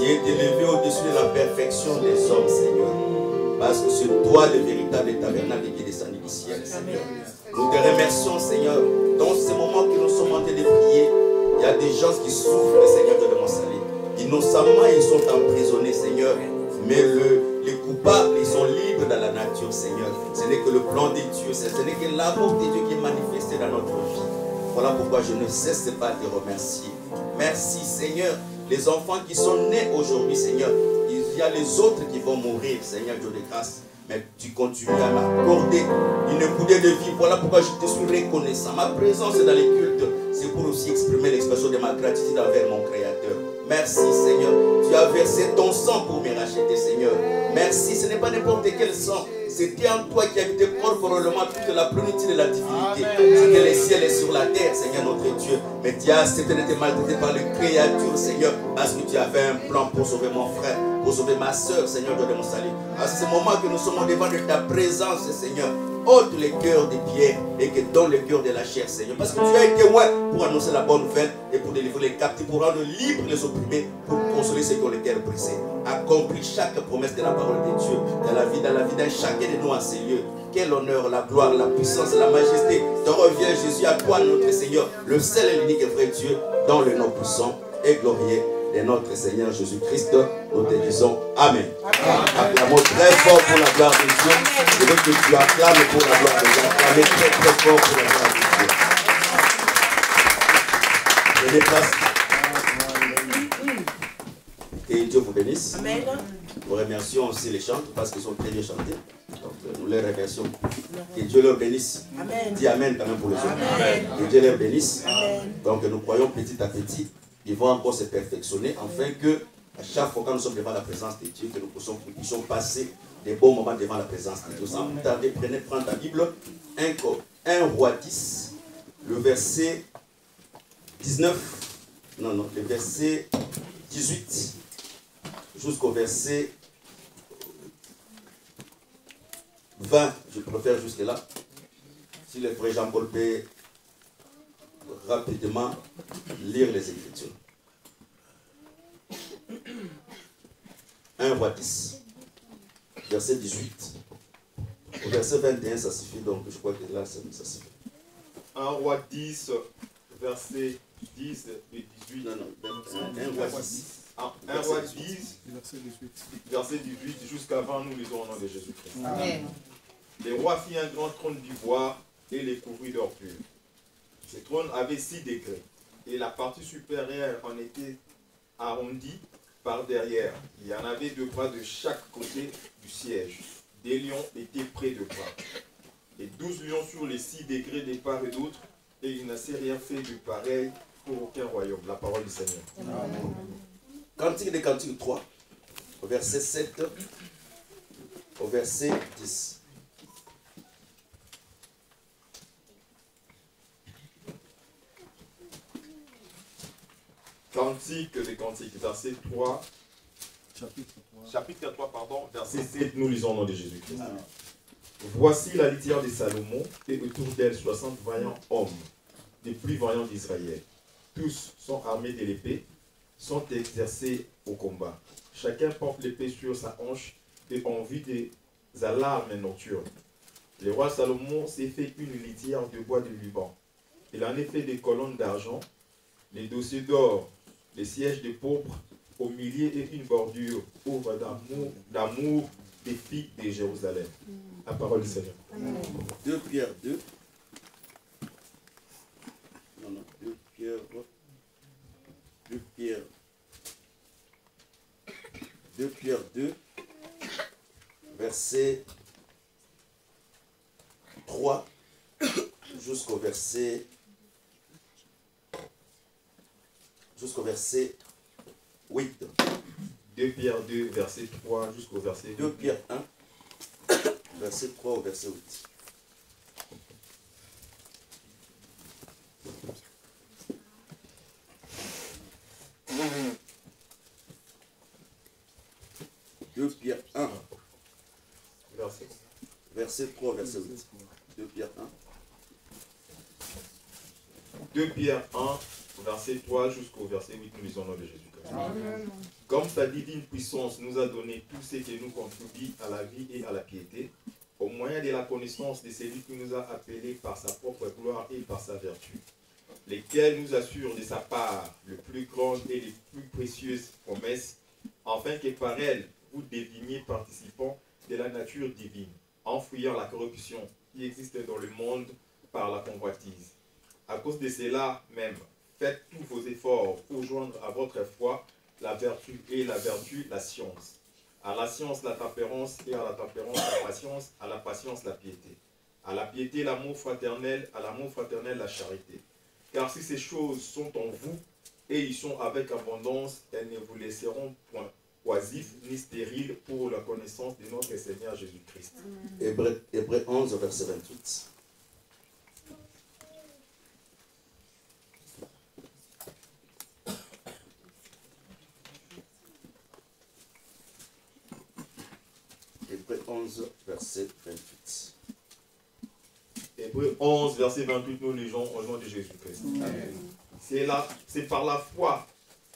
et t'élever au-dessus de la perfection des hommes, Seigneur. Parce que c'est toi le véritable tabernacle qui est descendu du ciel, Seigneur. Nous te remercions, Seigneur. Dans ces moments que nous sommes en train de prier, il y a des gens qui souffrent, Seigneur, de mon salut. Innocemment, ils sont emprisonnés, Seigneur. Mais les coupables, ils sont libres dans la nature, Seigneur. Ce n'est que le plan de Dieu, ce n'est que l'amour de Dieu qui est manifesté dans notre vie. Voilà pourquoi je ne cesse pas de te remercier. Merci, Seigneur. Les enfants qui sont nés aujourd'hui, Seigneur, il y a les autres qui vont mourir, Seigneur Dieu de grâce. Mais tu continues à m'accorder une coudée de vie. Voilà pourquoi je te suis reconnaissant. Ma présence dans les cultes, c'est pour aussi exprimer l'expression de ma gratitude envers mon Créateur. Merci, Seigneur. Tu as versé ton sang pour me racheter, Seigneur. Merci. Ce n'est pas n'importe quel sang. C'était en toi qui habitait corporellement toute la plénitude de la divinité. C'était les ciels et sur la terre, Seigneur notre Dieu. Mais tu as accepté d'être maltraité par les créatures, Seigneur, parce que tu avais un plan pour sauver mon frère, pour sauver ma soeur, Seigneur Dieu de mon salut. À ce moment que nous sommes devant de ta présence, Seigneur, ôte les cœurs des pierres et que donne le cœur de la chair, Seigneur. Parce que tu as été loin pour annoncer la bonne nouvelle et pour délivrer les captifs, pour rendre libres les opprimés, pour consoler ceux qui ont les cœurs brisés. Accomplis chaque promesse de la parole de Dieu dans la vie d'un chacun de nous en ces lieux. Quel honneur, la gloire, la puissance, la majesté te revient, Jésus, à toi, notre Seigneur, le seul et l'unique et vrai Dieu, dans le nom puissant et glorieux de notre Seigneur Jésus-Christ. Nous te disons Amen. Acclamons très fort pour la gloire de Dieu. Je veux que tu acclames pour la gloire de Dieu. Acclamez très très fort pour la gloire de Dieu. Je déplace. Et Dieu vous bénisse. Amen. Nous remercions aussi les chants parce qu'ils sont très bien chantés. Donc nous les remercions. Que Dieu leur bénisse. Amen. Dis Amen quand même pour les autres. Amen. Que Dieu leur bénisse. Amen. Donc nous croyons petit à petit, ils vont encore se perfectionner afin que à chaque fois quand nous sommes devant la présence de Dieu, que nous puissions passer des bons moments devant la présence de Dieu. Sans tarder, prends ta Bible, 1 Roi 10, le verset 19, le verset 18 jusqu'au verset 20, je préfère jusque là. Si le frère Jean-Paul peut rapidement lire les Écritures. 1 Roi 10, verset 18. Au verset 21, ça suffit, donc je crois que là, ça suffit. 1 Roi 10, verset 10 et 18. Non, 1 Roi 10. 1 Roi 10, verset 18 jusqu'à 20, nous lisons au nom de Jésus-Christ. Amen. Les rois firent un grand trône d'ivoire et les couvrit d'or pur. Ce trône avait 6 degrés et la partie supérieure en était arrondie par derrière. Il y en avait 2 bras de chaque côté du siège. Des lions étaient près de bras. Et 12 lions sur les 6 degrés de part et d'autre, et il n'a rien fait de pareil pour aucun royaume. La parole du Seigneur. Amen. Cantique des Cantiques 3, au verset 7, au verset 10. Cantique des Cantiques, verset 3. Chapitre 3, pardon, verset 7, nous lisons au nom de Jésus-Christ. Voici la litière de Salomon, et autour d'elle 60 vaillants hommes, des plus vaillants d'Israël. Tous sont armés de l'épée, sont exercés au combat. Chacun porte l'épée sur sa hanche et en vue des alarmes nocturnes. Le roi Salomon s'est fait une litière de bois de Liban. Il en a fait des colonnes d'argent, les dossiers d'or, les sièges de pourpre au milieu et une bordure, œuvre d'amour des filles de Jérusalem. La parole du Seigneur. 2 Pierre 2. 2 Pierre 2, verset 3 jusqu'au verset 8. 2 Pierre 2, verset 3 jusqu'au verset 2 Pierre 1, verset 3 au verset 8. Deux Pierre 1, verset 3, verset 8. 2 Pierre 1. 2 Pierre 1, verset 3 jusqu'au verset 8, nous lisons au nom de Jésus-Christ. Comme sa divine puissance nous a donné tout ce qui nous contribue à la vie et à la piété, au moyen de la connaissance de celui qui nous a appelés par sa propre gloire et par sa vertu, lesquels nous assurent de sa part le plus grande et les plus précieuses promesses, afin que par elles, vous deveniez participants de la nature divine, en fuyant la corruption qui existe dans le monde par la convoitise. À cause de cela même, faites tous vos efforts pour joindre à votre foi la vertu, et la vertu, la science. À la science, la tempérance, et à la tempérance, la patience, à la patience, la piété. À la piété, l'amour fraternel, à l'amour fraternel, la charité. Car si ces choses sont en vous, et ils sont avec abondance, elles ne vous laisseront point oisifs ni stériles pour la connaissance de notre Seigneur Jésus-Christ. Hébreux 11, verset 28. Hébreux 11, verset 28. Hébreux 11, verset 28, nous lisons au nom de Jésus-Christ. C'est par la foi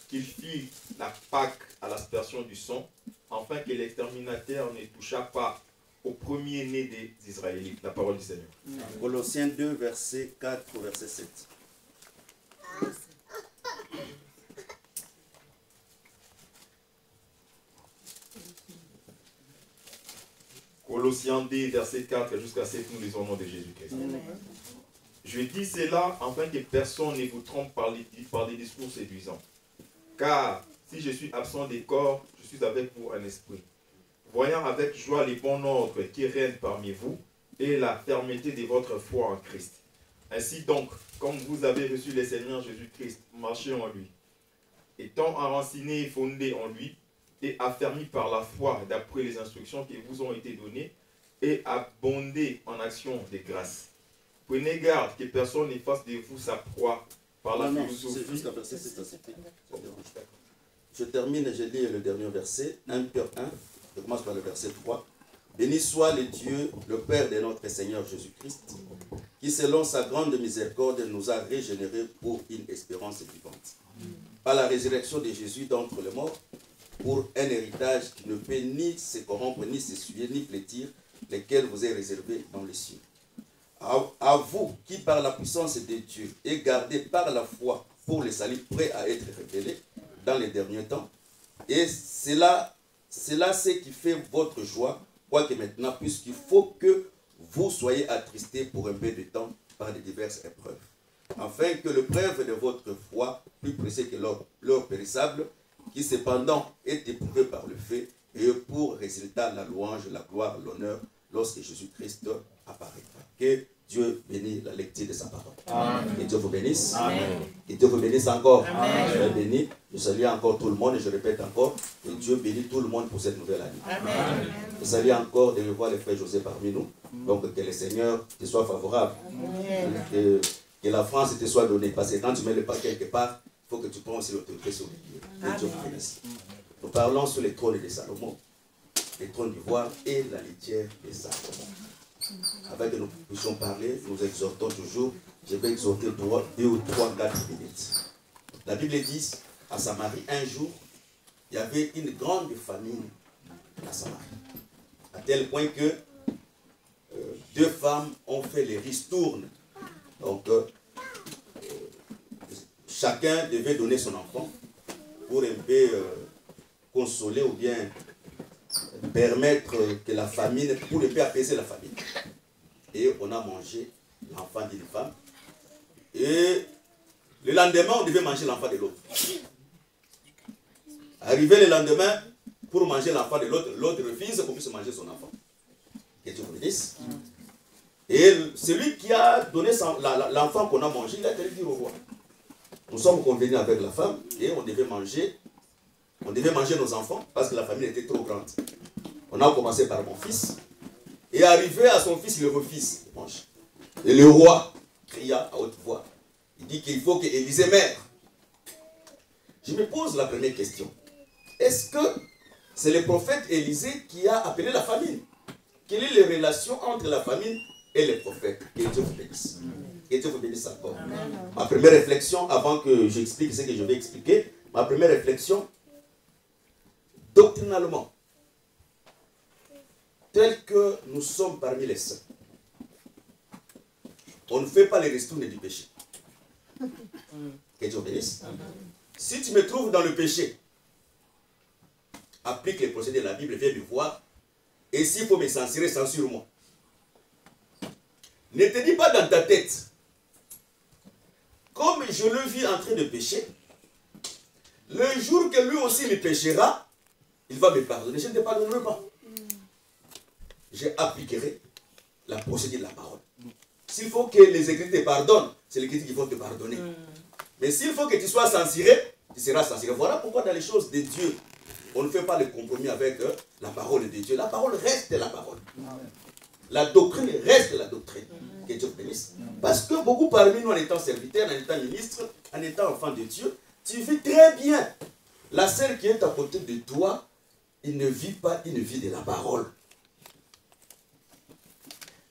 qu'il fit la Pâque à l'aspersion du sang, afin que l'exterminateur ne toucha pas au premier-né des Israélites. La parole du Seigneur. Colossiens 2, verset 4 au verset 7. Colossiens 2, verset 4 jusqu'à 7, nous lisons au nom de Jésus-Christ. Je dis cela afin que personne ne vous trompe par des discours séduisants. Car si je suis absent des corps, je suis avec vous en esprit, voyant avec joie les bons ordres qui règnent parmi vous et la fermeté de votre foi en Christ. Ainsi donc, comme vous avez reçu le Seigneur Jésus-Christ, marchez en lui, étant enracinés et fondés en lui, et affermis par la foi d'après les instructions qui vous ont été données, et abondez en actions de grâce. Prenez garde que personne ne fasse de vous sa proie par la philosophie. Jusqu'à verset 7, je termine et je lis le dernier verset, 1 Pierre 1, je commence par le verset 3. Béni soit le Dieu, le Père de notre Seigneur Jésus-Christ, qui selon sa grande miséricorde nous a régénérés pour une espérance vivante. Par la résurrection de Jésus d'entre les morts, pour un héritage qui ne peut ni se corrompre, ni s'essuyer, ni flétir, lesquels vous est réservé dans les cieux. À vous qui par la puissance de Dieu est gardé par la foi pour le salut prêt à être révélé dans les derniers temps. Et c'est là ce qui fait votre joie, quoique maintenant, puisqu'il faut que vous soyez attristés pour un peu de temps par de diverses épreuves, afin que le preuve de votre foi, plus précieux que l'or périssable, qui cependant est éprouvé par le fait, et pour résultat la louange, la gloire, l'honneur, lorsque Jésus-Christ apparaîtra. Que Dieu bénisse la lecture de sa parole. Amen. Que Dieu vous bénisse. Amen. Que Dieu vous bénisse encore. Amen. Je bénis, je salue encore tout le monde et je répète encore, que Dieu bénisse tout le monde pour cette nouvelle année. Amen. Je salue encore de revoir les frères José parmi nous. Donc que le Seigneur te soit favorable. Que la France te soit donnée. Parce que quand tu mets le pas quelque part, il faut que tu prennes aussi l'autorité sur les lieux. Que Dieu vous bénisse. Nous parlons sur les trônes de Salomon, les trônes d'ivoire et la litière de Salomon. Avant que nous puissions parler, nous exhortons toujours. Je vais exhorter 2 ou 3, 4 minutes. La Bible dit à Samarie, un jour, il y avait une grande famine à Samarie. À tel point que 2 femmes ont fait les ristournes. Donc, chacun devait donner son enfant pour un peu consoler ou bien permettre que la famine, pour ne pas apaiser la famine. Et on a mangé l'enfant d'une femme. Et le lendemain, on devait manger l'enfant de l'autre. Arrivé le lendemain, pour manger l'enfant de l'autre, l'autre refuse qu'on puisse manger son enfant. Que Dieu vous bénisse. Et celui qui a donné l'enfant qu'on a mangé, il a été dire au roi. Nous sommes convenus avec la femme et on devait manger nos enfants parce que la famille était trop grande. On a commencé par mon fils. Et arrivé à son fils, il refuse de manger. Et le roi cria à haute voix. Il dit qu'il faut qu'Élisée meure. Je me pose la première question. Est-ce que c'est le prophète Élisée qui a appelé la famine? Quelle est la relation entre la famine et les prophètes? Que Dieu vous bénisse. Que Dieu vous bénisse encore. Ma première réflexion, avant que j'explique ce que je vais expliquer, ma première réflexion, doctrinalement, tel que nous sommes parmi les saints, on ne fait pas les ristournes du péché. Que Dieu bénisse. Si tu me trouves dans le péché, applique les procédés de la Bible, viens me voir. Et s'il faut me censurer, censure-moi. Ne te dis pas dans ta tête, comme je le vis en train de pécher, le jour que lui aussi me péchera, il va me pardonner. Je ne te pardonnerai pas. J'appliquerai la procédure de la parole. S'il faut que les Écritures te pardonnent, c'est les Écritures qui vont te pardonner. Mais s'il faut que tu sois censuré, tu seras censuré. Voilà pourquoi dans les choses de Dieu, on ne fait pas le compromis avec la parole de Dieu. La parole reste la parole. La doctrine reste la doctrine. Que Dieu bénisse. Parce que beaucoup parmi nous, en étant serviteurs, en étant ministres, en étant enfants de Dieu, tu vis très bien. La sœur qui est à côté de toi, il ne vit pas une vie de la parole.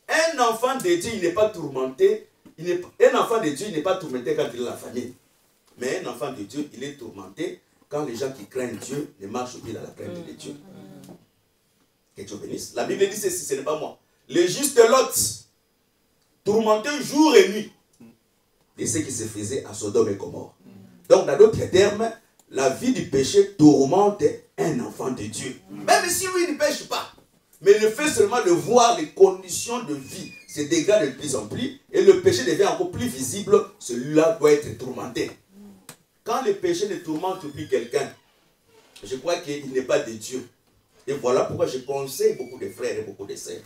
Un enfant de Dieu, il n'est pas tourmenté. Un enfant de Dieu, il n'est pas tourmenté quand il est la famille. Mais un enfant de Dieu, il est tourmenté quand les gens qui craignent Dieu ne marchent plus dans la crainte de Dieu. Que Dieu bénisse. La Bible dit ceci, ce n'est pas moi. Le juste Lot, tourmenté jour et nuit de ce qui se faisait à Sodome et Gomorrhe. Donc, dans d'autres termes, la vie du péché tourmente un enfant de Dieu. Même si lui ne pêche pas. Mais le fait seulement de voir les conditions de vie se dégradent de plus en plus et le péché devient encore plus visible, celui-là doit être tourmenté. Quand le péché ne tourmente plus quelqu'un, je crois qu'il n'est pas de Dieu. Et voilà pourquoi je conseille beaucoup de frères et beaucoup de sœurs.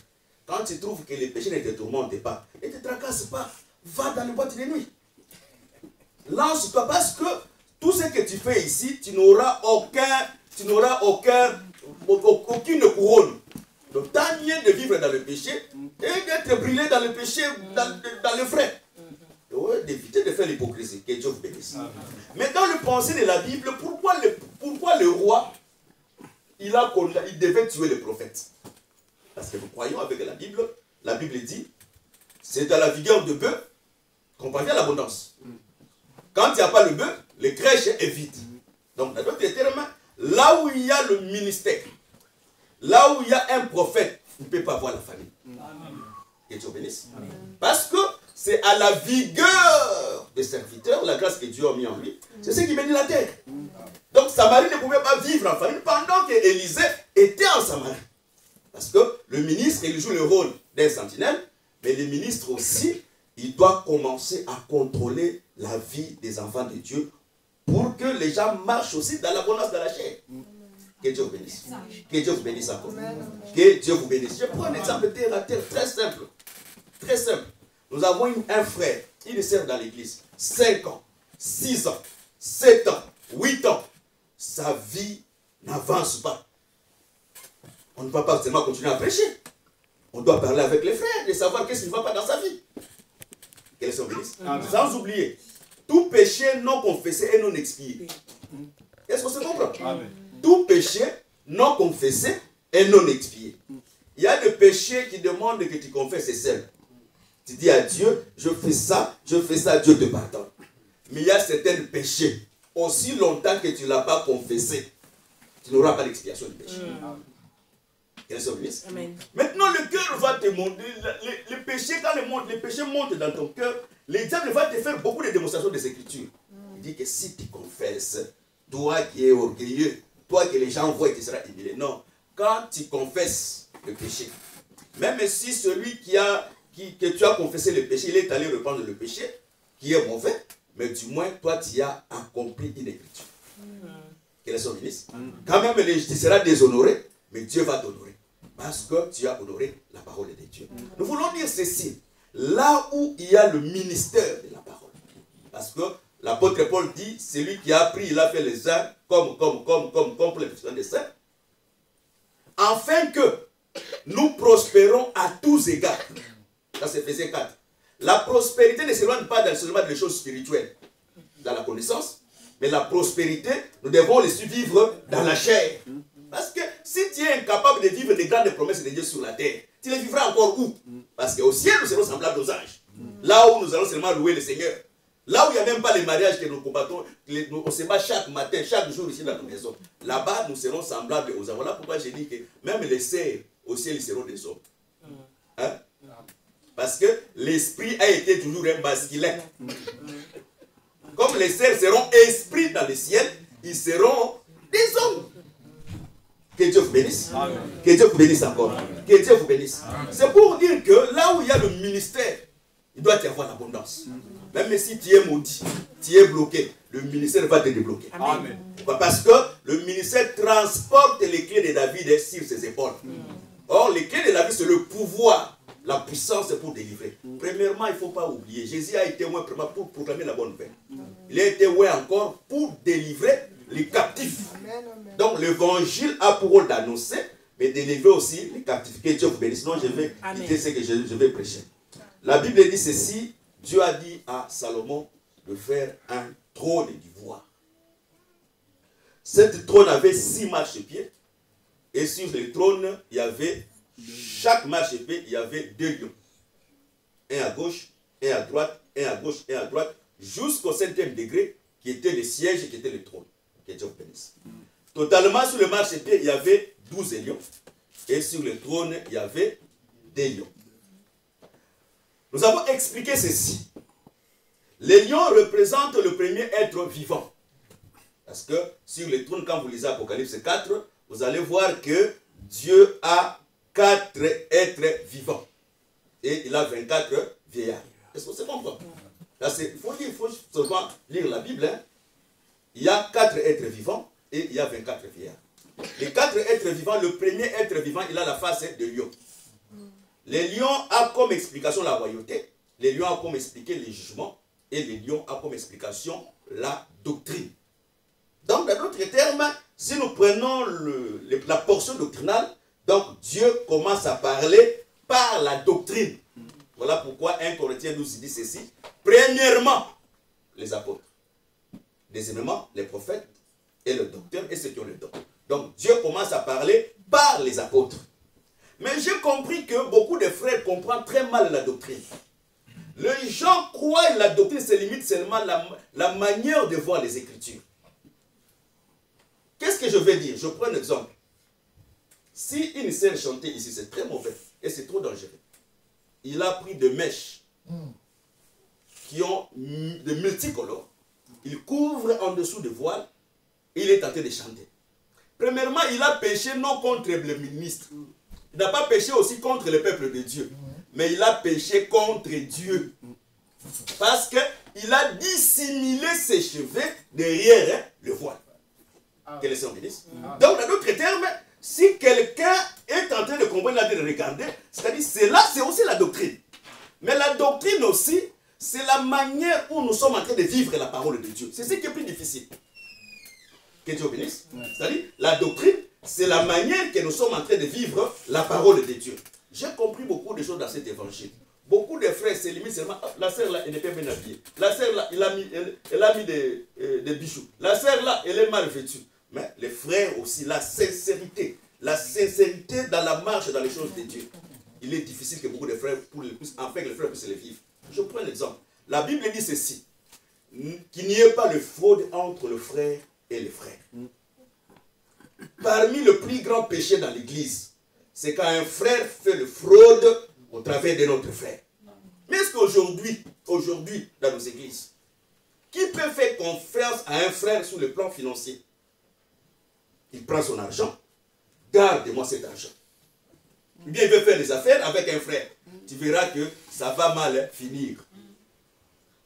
Quand tu trouves que le péché ne te tourmente pas, ne te tracasse pas, va dans les boîtes de nuit. Lance-toi parce que tout ce que tu fais ici, tu n'auras aucune couronne. Donc, tant mieux de vivre dans le péché et d'être brûlé dans le péché, dans le frais. D'éviter de faire l'hypocrisie. Que Dieu vous bénisse. Mais dans le pensée de la Bible, pourquoi le roi, il devait tuer le prophète? Parce que nous croyons avec la Bible dit, c'est dans la vigueur de bœuf qu'on parvient à l'abondance. Quand il n'y a pas le bœuf, le crèche est vide. Donc, dans d'autres termes, là où il y a le ministère, là où il y a un prophète, il ne peut pas avoir la famille. Que Dieu bénisse. Parce que c'est à la vigueur des serviteurs, la grâce que Dieu a mis en lui, c'est ce qui bénit la terre. Donc Samarie ne pouvait pas vivre en famille pendant qu'Élisée était en Samarie. Parce que le ministre, il joue le rôle d'un sentinelle, mais le ministre aussi, il doit commencer à contrôler la vie des enfants de Dieu pour que les gens marchent aussi dans l'abondance de la chair. Que Dieu vous bénisse. Que Dieu vous bénisse encore. Que Dieu vous bénisse. Je prends un exemple terre à terre, très simple. Très simple. Nous avons un frère, il sert dans l'église. 5 ans, 6 ans, 7 ans, 8 ans. Sa vie n'avance pas. On ne va pas seulement continuer à prêcher. On doit parler avec les frères, de savoir qu'est-ce qui ne va pas dans sa vie. Qu'elle soit bénisse. Sans oublier, tout péché non confessé et non expié. Est-ce qu'on se comprend? Amen. Tout péché non confessé et non expié. Il y a des péchés qui demandent que tu confesses seul. Tu dis à Dieu, je fais ça, Dieu te pardonne. Mais il y a certains péchés, aussi longtemps que tu ne l'as pas confessé, tu n'auras pas l'expiation du péché. Maintenant, le cœur va te montrer, le péché, quand le péché monte dans ton cœur, le diable va te faire beaucoup de démonstrations des Écritures. Il dit que si tu confesses, toi qui es orgueilleux, toi que les gens voient, tu seras humilié. Non, quand tu confesses le péché, même si celui que tu as confessé le péché, il est allé reprendre le péché, qui est mauvais, mais du moins, toi, tu as accompli une écriture. Quelle est son ministre? Quand même, tu seras déshonoré, mais Dieu va t'honorer. Parce que tu as honoré la parole de Dieu. Nous voulons dire ceci. Là où il y a le ministère de la parole. Parce que l'apôtre Paul dit, celui qui a appris, il a fait les uns comme pour les personnes des saints. Afin que nous prospérons à tous égards. Ça c'est Ephésiens 4. La prospérité ne s'éloigne pas seulement des choses spirituelles, dans la connaissance, mais la prospérité, nous devons les suivre dans la chair. Parce que si tu es incapable de vivre les grandes promesses de Dieu sur la terre, tu les vivras encore où? Parce qu'au ciel, nous serons semblables aux anges. Là où nous allons seulement louer le Seigneur. Là où il n'y a même pas les mariages que nous combattons, on se bat chaque matin, chaque jour ici dans la maison. Là-bas, nous serons semblables aux hommes. Voilà pourquoi j'ai dit que même les serfs au ciel, ils seront des hommes. Hein? Parce que l'esprit a été toujours un masculin. Comme les serfs seront esprits dans le ciel, ils seront des hommes. Que Dieu vous bénisse. Amen. Que Dieu vous bénisse encore. Que Dieu vous bénisse. C'est pour dire que là où il y a le ministère, il doit y avoir l'abondance. Même si tu es maudit, tu es bloqué, le ministère va te débloquer. Amen. Parce que le ministère transporte les clés de David sur ses épaules. Or, les clés de David, c'est le pouvoir, la puissance pour délivrer. Premièrement, il ne faut pas oublier, Jésus a été loin pour proclamer la bonne nouvelle. Il a été loin encore pour délivrer les captifs. Donc, l'évangile a pour rôle d'annoncer, mais délivrer aussi les captifs. Que Dieu vous bénisse. Sinon, je vais quitter ce que je vais prêcher. La Bible dit ceci. Dieu a dit à Salomon de faire un trône d'ivoire. Cette trône avait 6 marchepieds. Et sur le trône, il y avait, chaque marchepied, il y avait 2 lions. Un à gauche, un à droite, un à gauche, un à droite, jusqu'au 5e degré, qui était le siège, qui était le trône. Que Dieu vous bénisse. Totalement, sur le marchepied, il y avait 12 lions. Et sur le trône, il y avait 2 lions. Nous avons expliqué ceci. Les lions représentent le premier être vivant. Parce que sur le trône, quand vous lisez Apocalypse 4, vous allez voir que Dieu a 4 êtres vivants. Et il a 24 vieillards. Est-ce que c'est bon? Il faut seulement lire la Bible. Hein? Il y a 4 êtres vivants et il y a 24 vieillards. Les 4 êtres vivants, le premier être vivant, il a la face de lion. Les lions ont comme explication la royauté, les lions ont comme expliqué les jugements, et les lions ont comme explication la doctrine. Donc, dans d'autres termes, si nous prenons la portion doctrinale, donc Dieu commence à parler par la doctrine. Voilà pourquoi 1 Corinthiens nous dit ceci. Premièrement, les apôtres. Deuxièmement, les prophètes et le docteur et ceux qui ont le don. Donc, Dieu commence à parler par les apôtres. Mais j'ai compris que beaucoup de frères comprennent très mal la doctrine. Les gens croient que la doctrine se limite seulement à la manière de voir les Écritures. Qu'est-ce que je vais dire? Je prends un exemple. Si une sœur chantait ici, c'est très mauvais et c'est trop dangereux. Il a pris des mèches qui ont de multicolores. Il couvre en dessous de voile et il est tenté de chanter. Premièrement, il a péché non contre le ministre. Il n'a pas péché aussi contre le peuple de Dieu. Mais il a péché contre Dieu. Parce qu'il a dissimulé ses cheveux derrière le voile. Que les Seigneur bénisse. Donc, dans d'autres termes, si quelqu'un est en train de comprendre, de regarder, c'est-à-dire, c'est aussi la doctrine. Mais la doctrine aussi, c'est la manière où nous sommes en train de vivre la parole de Dieu. C'est ce qui est plus difficile. Que Dieu bénisse. C'est-à-dire, la doctrine, c'est la manière que nous sommes en train de vivre la parole de Dieu. J'ai compris beaucoup de choses dans cet évangile. Beaucoup de frères se limitent seulement. La sœur là, elle n'est pas bien habillée. La sœur là, elle a mis des bijoux. La sœur là, elle est mal vêtue. Mais les frères aussi, la sincérité dans la marche dans les choses de Dieu. Il est difficile que beaucoup de frères, enfin que les frères puissent les vivre. Je prends un exemple. La Bible dit ceci. Qu'il n'y ait pas de fraude entre le frère et les frères. Parmi le plus grand péché dans l'église, c'est quand un frère fait le fraude au travers de notre frère. Mais est-ce qu'aujourd'hui, dans nos églises, qui peut faire confiance à un frère sur le plan financier? Il prend son argent, garde-moi cet argent. Ou bien il veut faire des affaires avec un frère. Tu verras que ça va mal finir.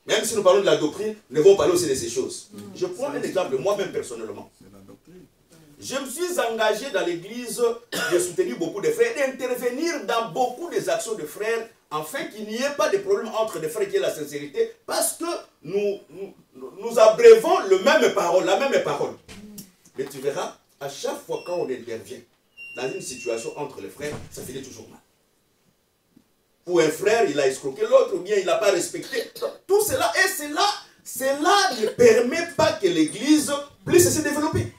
Même si nous parlons de la doctrine, nous devons parler aussi de ces choses. Je prends un exemple, moi-même personnellement. Je me suis engagé dans l'église de soutenir beaucoup de frères, d'intervenir dans beaucoup des actions de frères, afin qu'il n'y ait pas de problème entre les frères qui aient la sincérité, parce que nous abrévons la même parole. Mais tu verras, à chaque fois quand on intervient dans une situation entre les frères, ça finit toujours mal. Ou un frère, il a escroqué l'autre, ou bien il n'a pas respecté. Tout cela, et cela ne permet pas que l'église puisse se développer.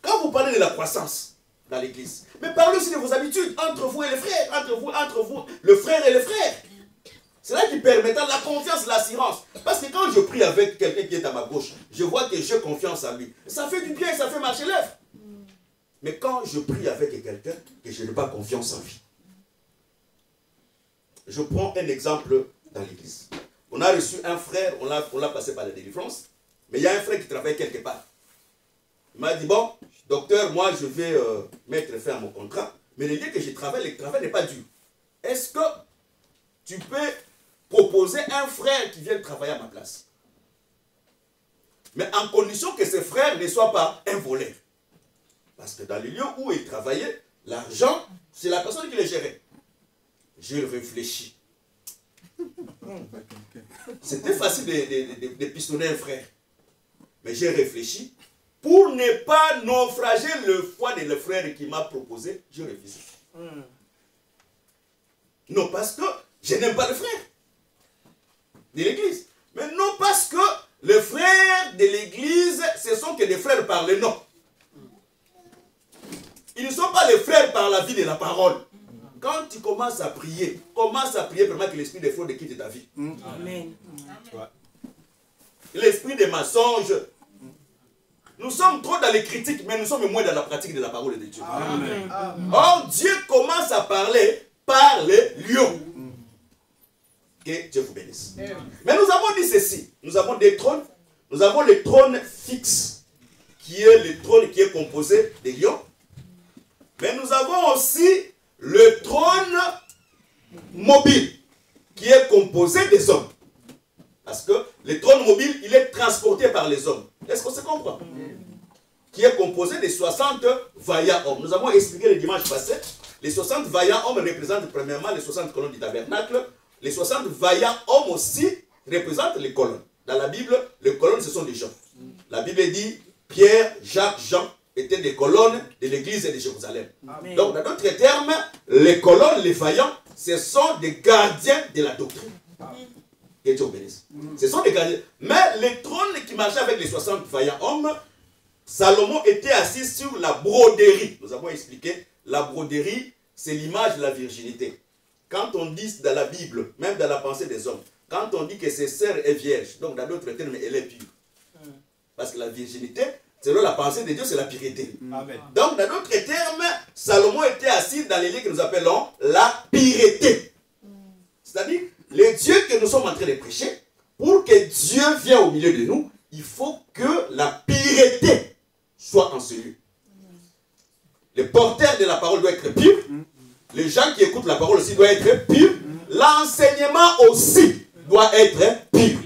Quand vous parlez de la croissance dans l'église, mais parlez aussi de vos habitudes entre vous et les frères, entre vous, le frère et le frère. C'est là qui permettra la confiance, l'assurance. Parce que quand je prie avec quelqu'un qui est à ma gauche, je vois que j'ai confiance en lui. Ça fait du bien, ça fait marcher l'œuvre. Mais quand je prie avec quelqu'un que je n'ai pas confiance en lui. Je prends un exemple dans l'église. On a reçu un frère, on l'a passé par la délivrance, mais il y a un frère qui travaille quelque part. Il m'a dit, bon, docteur, moi je vais mettre fin à mon contrat, mais le lieu que je travaille, le travail n'est pas dur. Est-ce que tu peux proposer un frère qui vienne travailler à ma place? Mais en condition que ce frère ne soit pas un voleur. Parce que dans les lieux où il travaillait, l'argent, c'est la personne qui le gérait. Je réfléchis. C'était facile de pistonner un frère. Mais j'ai réfléchi. Pour ne pas naufrager le foi de le frère qui m'a proposé, je refuse. Non, parce que je n'aime pas le frère de l'église. Mais non, parce que les frères de l'église, ce sont que des frères par le nom. Ils ne sont pas les frères par la vie de la parole. Quand tu commences à prier vraiment que l'esprit des fraudes quitte ta vie. Amen. L'esprit des mensonges. Nous sommes trop dans les critiques, mais nous sommes moins dans la pratique de la parole de Dieu. Amen. Or, Dieu commence à parler par les lions. Que Dieu vous bénisse. Mais nous avons dit ceci. Nous avons des trônes. Nous avons le trône fixe, qui est le trône qui est composé des lions. Mais nous avons aussi le trône mobile, qui est composé des hommes. Parce que le trône mobile, il est transporté par les hommes. Est-ce qu'on se comprend? Qui est composé de 60 vaillants hommes. Nous avons expliqué le dimanche passé. Les 60 vaillants hommes représentent premièrement les 60 colonnes du tabernacle. Les 60 vaillants hommes aussi représentent les colonnes. Dans la Bible, les colonnes, ce sont des gens. La Bible dit, Pierre, Jacques, Jean étaient des colonnes de l'église de Jérusalem. Amen. Donc, dans d'autres termes, les colonnes, les vaillants, ce sont des gardiens de la doctrine. Que Dieu bénisse. Ce sont des gardiens. Mais les trônes qui marchaient avec les 60 vaillants hommes, Salomon était assis sur la broderie. Nous avons expliqué, la broderie, c'est l'image de la virginité. Quand on dit dans la Bible, même dans la pensée des hommes, quand on dit que sa sœur est vierge, donc dans d'autres termes, elle est pure. Parce que la virginité, selon la pensée de Dieu, c'est la pureté. Amen. Donc, dans d'autres termes, Salomon était assis dans les lieux que nous appelons la pureté. C'est-à-dire, les dieux que nous sommes en train de prêcher, pour que Dieu vienne au milieu de nous, il faut que la pureté soit en ce lieu. Le porteur de la parole doit être pur. Les gens qui écoutent la parole aussi doivent être purs. L'enseignement aussi doit être pur.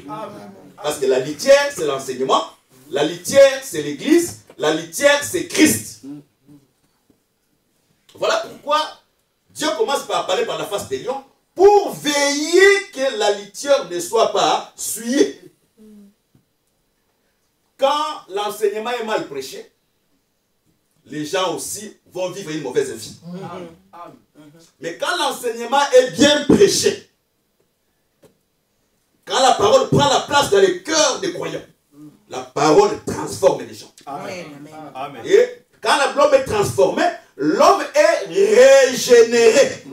Parce que la litière, c'est l'enseignement. La litière, c'est l'église. La litière, c'est Christ. Voilà pourquoi Dieu commence par parler par la face des lions pour veiller que la litière ne soit pas souillée. Quand l'enseignement est mal prêché, les gens aussi vont vivre une mauvaise vie. Mais quand l'enseignement est bien prêché, quand la parole prend la place dans les cœurs des croyants, la parole transforme les gens. Amen. Amen. Et quand l'homme est transformé, l'homme est régénéré.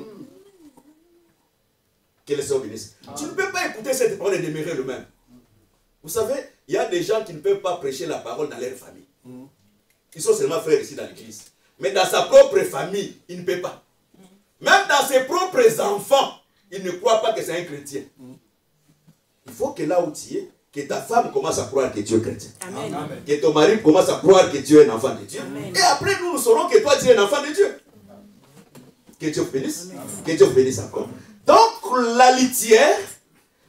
Que le Seigneur bénisse. Tu ne peux pas écouter cette parole et demeurer le même. Vous savez, il y a des gens qui ne peuvent pas prêcher la parole dans leur famille. Ils sont seulement frères ici dans l'église. Mais dans sa propre famille, il ne peut pas. Même dans ses propres enfants, il ne croit pas que c'est un chrétien. Il faut que là où tu es, que ta femme commence à croire que Dieu est chrétien. Amen. Amen. Que ton mari commence à croire que Dieu est un enfant de Dieu. Amen. Et après, nous saurons que toi, tu es un enfant de Dieu. Que Dieu vous bénisse. Amen. Que Dieu vous bénisse encore. Donc, la litière,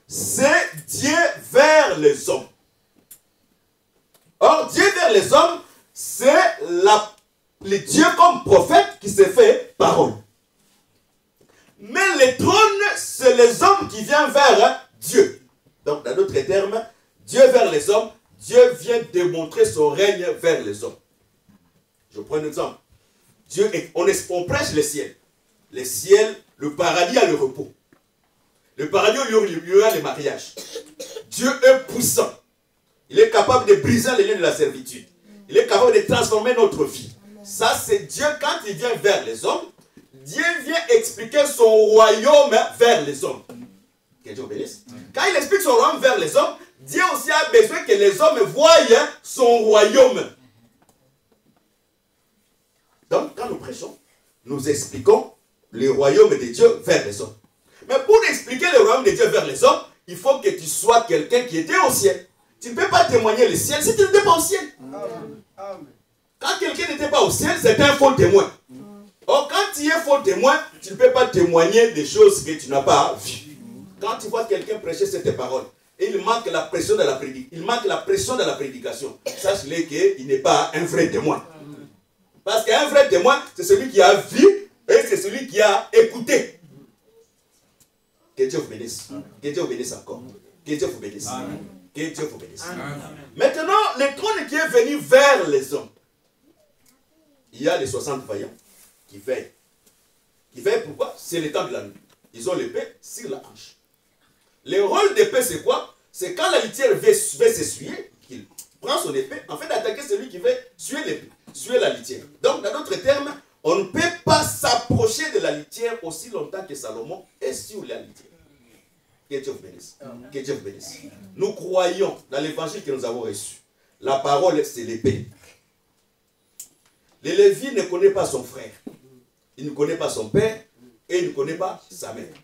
c'est Dieu vers les hommes. Or, Dieu vers les hommes, c'est le Dieu comme prophète qui se fait parole. Mais les trônes, c'est les hommes qui viennent vers Dieu. Donc, dans d'autres termes, Dieu vers les hommes, Dieu vient démontrer son règne vers les hommes. Je prends un exemple. On prêche le ciel. Le ciel, le paradis a le repos. Le paradis, il y aura le mariage. Dieu est puissant. Il est capable de briser les liens de la servitude. Il est capable de transformer notre vie. Ça, c'est Dieu quand il vient vers les hommes. Dieu vient expliquer son royaume vers les hommes. Que Dieu bénisse. Quand il explique son royaume vers les hommes, Dieu aussi a besoin que les hommes voient son royaume. Donc, quand nous prêchons, nous expliquons le royaume de Dieu vers les hommes. Mais pour expliquer le royaume de Dieu vers les hommes, il faut que tu sois quelqu'un qui était au ciel. Tu ne peux pas témoigner le ciel si tu n'étais pas au ciel. Quand quelqu'un n'était pas au ciel, c'est un faux témoin. Or, quand tu es faux témoin, tu ne peux pas témoigner des choses que tu n'as pas vues. Quand tu vois quelqu'un prêcher cette parole, et il manque la pression de la prédication, sache-le qu'il n'est pas un vrai témoin. Parce qu'un vrai témoin, c'est celui qui a vu et c'est celui qui a écouté. Que Dieu vous bénisse. Que Dieu vous bénisse encore. Que Dieu vous bénisse. Que Dieu vous bénisse. Maintenant, le trône qui est venu vers les hommes. Il y a les 60 vaillants qui veillent. Qui veillent pourquoi? C'est le temps de la nuit. Ils ont l'épée sur la hanche. Le rôle d'épée, c'est quoi? C'est quand la litière veut s'essuyer, qu'il prend son épée, en fait d'attaquer celui qui veut suer l'épée, suer la litière. Donc, dans d'autres termes, on ne peut pas s'approcher de la litière aussi longtemps que Salomon est sur la litière. Que Dieu vous bénisse. Que Dieu vous bénisse. Nous croyons dans l'évangile que nous avons reçu. La parole, c'est l'épée. Le Lévi ne connaît pas son frère. Il ne connaît pas son père et il ne connaît pas sa mère.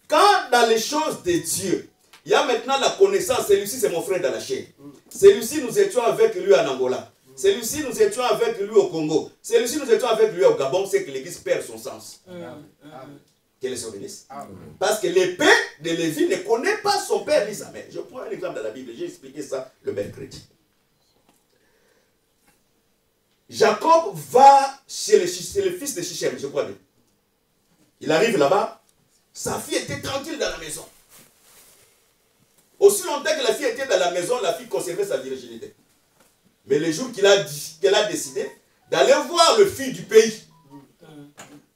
Quand dans les choses de Dieu, il y a maintenant la connaissance, celui-ci c'est mon frère dans la chair. Celui-ci nous étions avec lui en Angola. Celui-ci nous étions avec lui au Congo. Celui-ci nous étions avec lui au Gabon, c'est que l'église perd son sens. Que les Seigneur bénisse. Parce que l'épée de Lévi ne connaît pas son père ni sa mère. Je prends un exemple dans la Bible, j'ai expliqué ça le mercredi. Jacob va chez le fils de Shichem, je crois bien. Il arrive là-bas, sa fille était tranquille dans la maison. Aussi longtemps que la fille était dans la maison, la fille conservait sa virginité. Mais le jour qu'elle a décidé d'aller voir le fils du pays.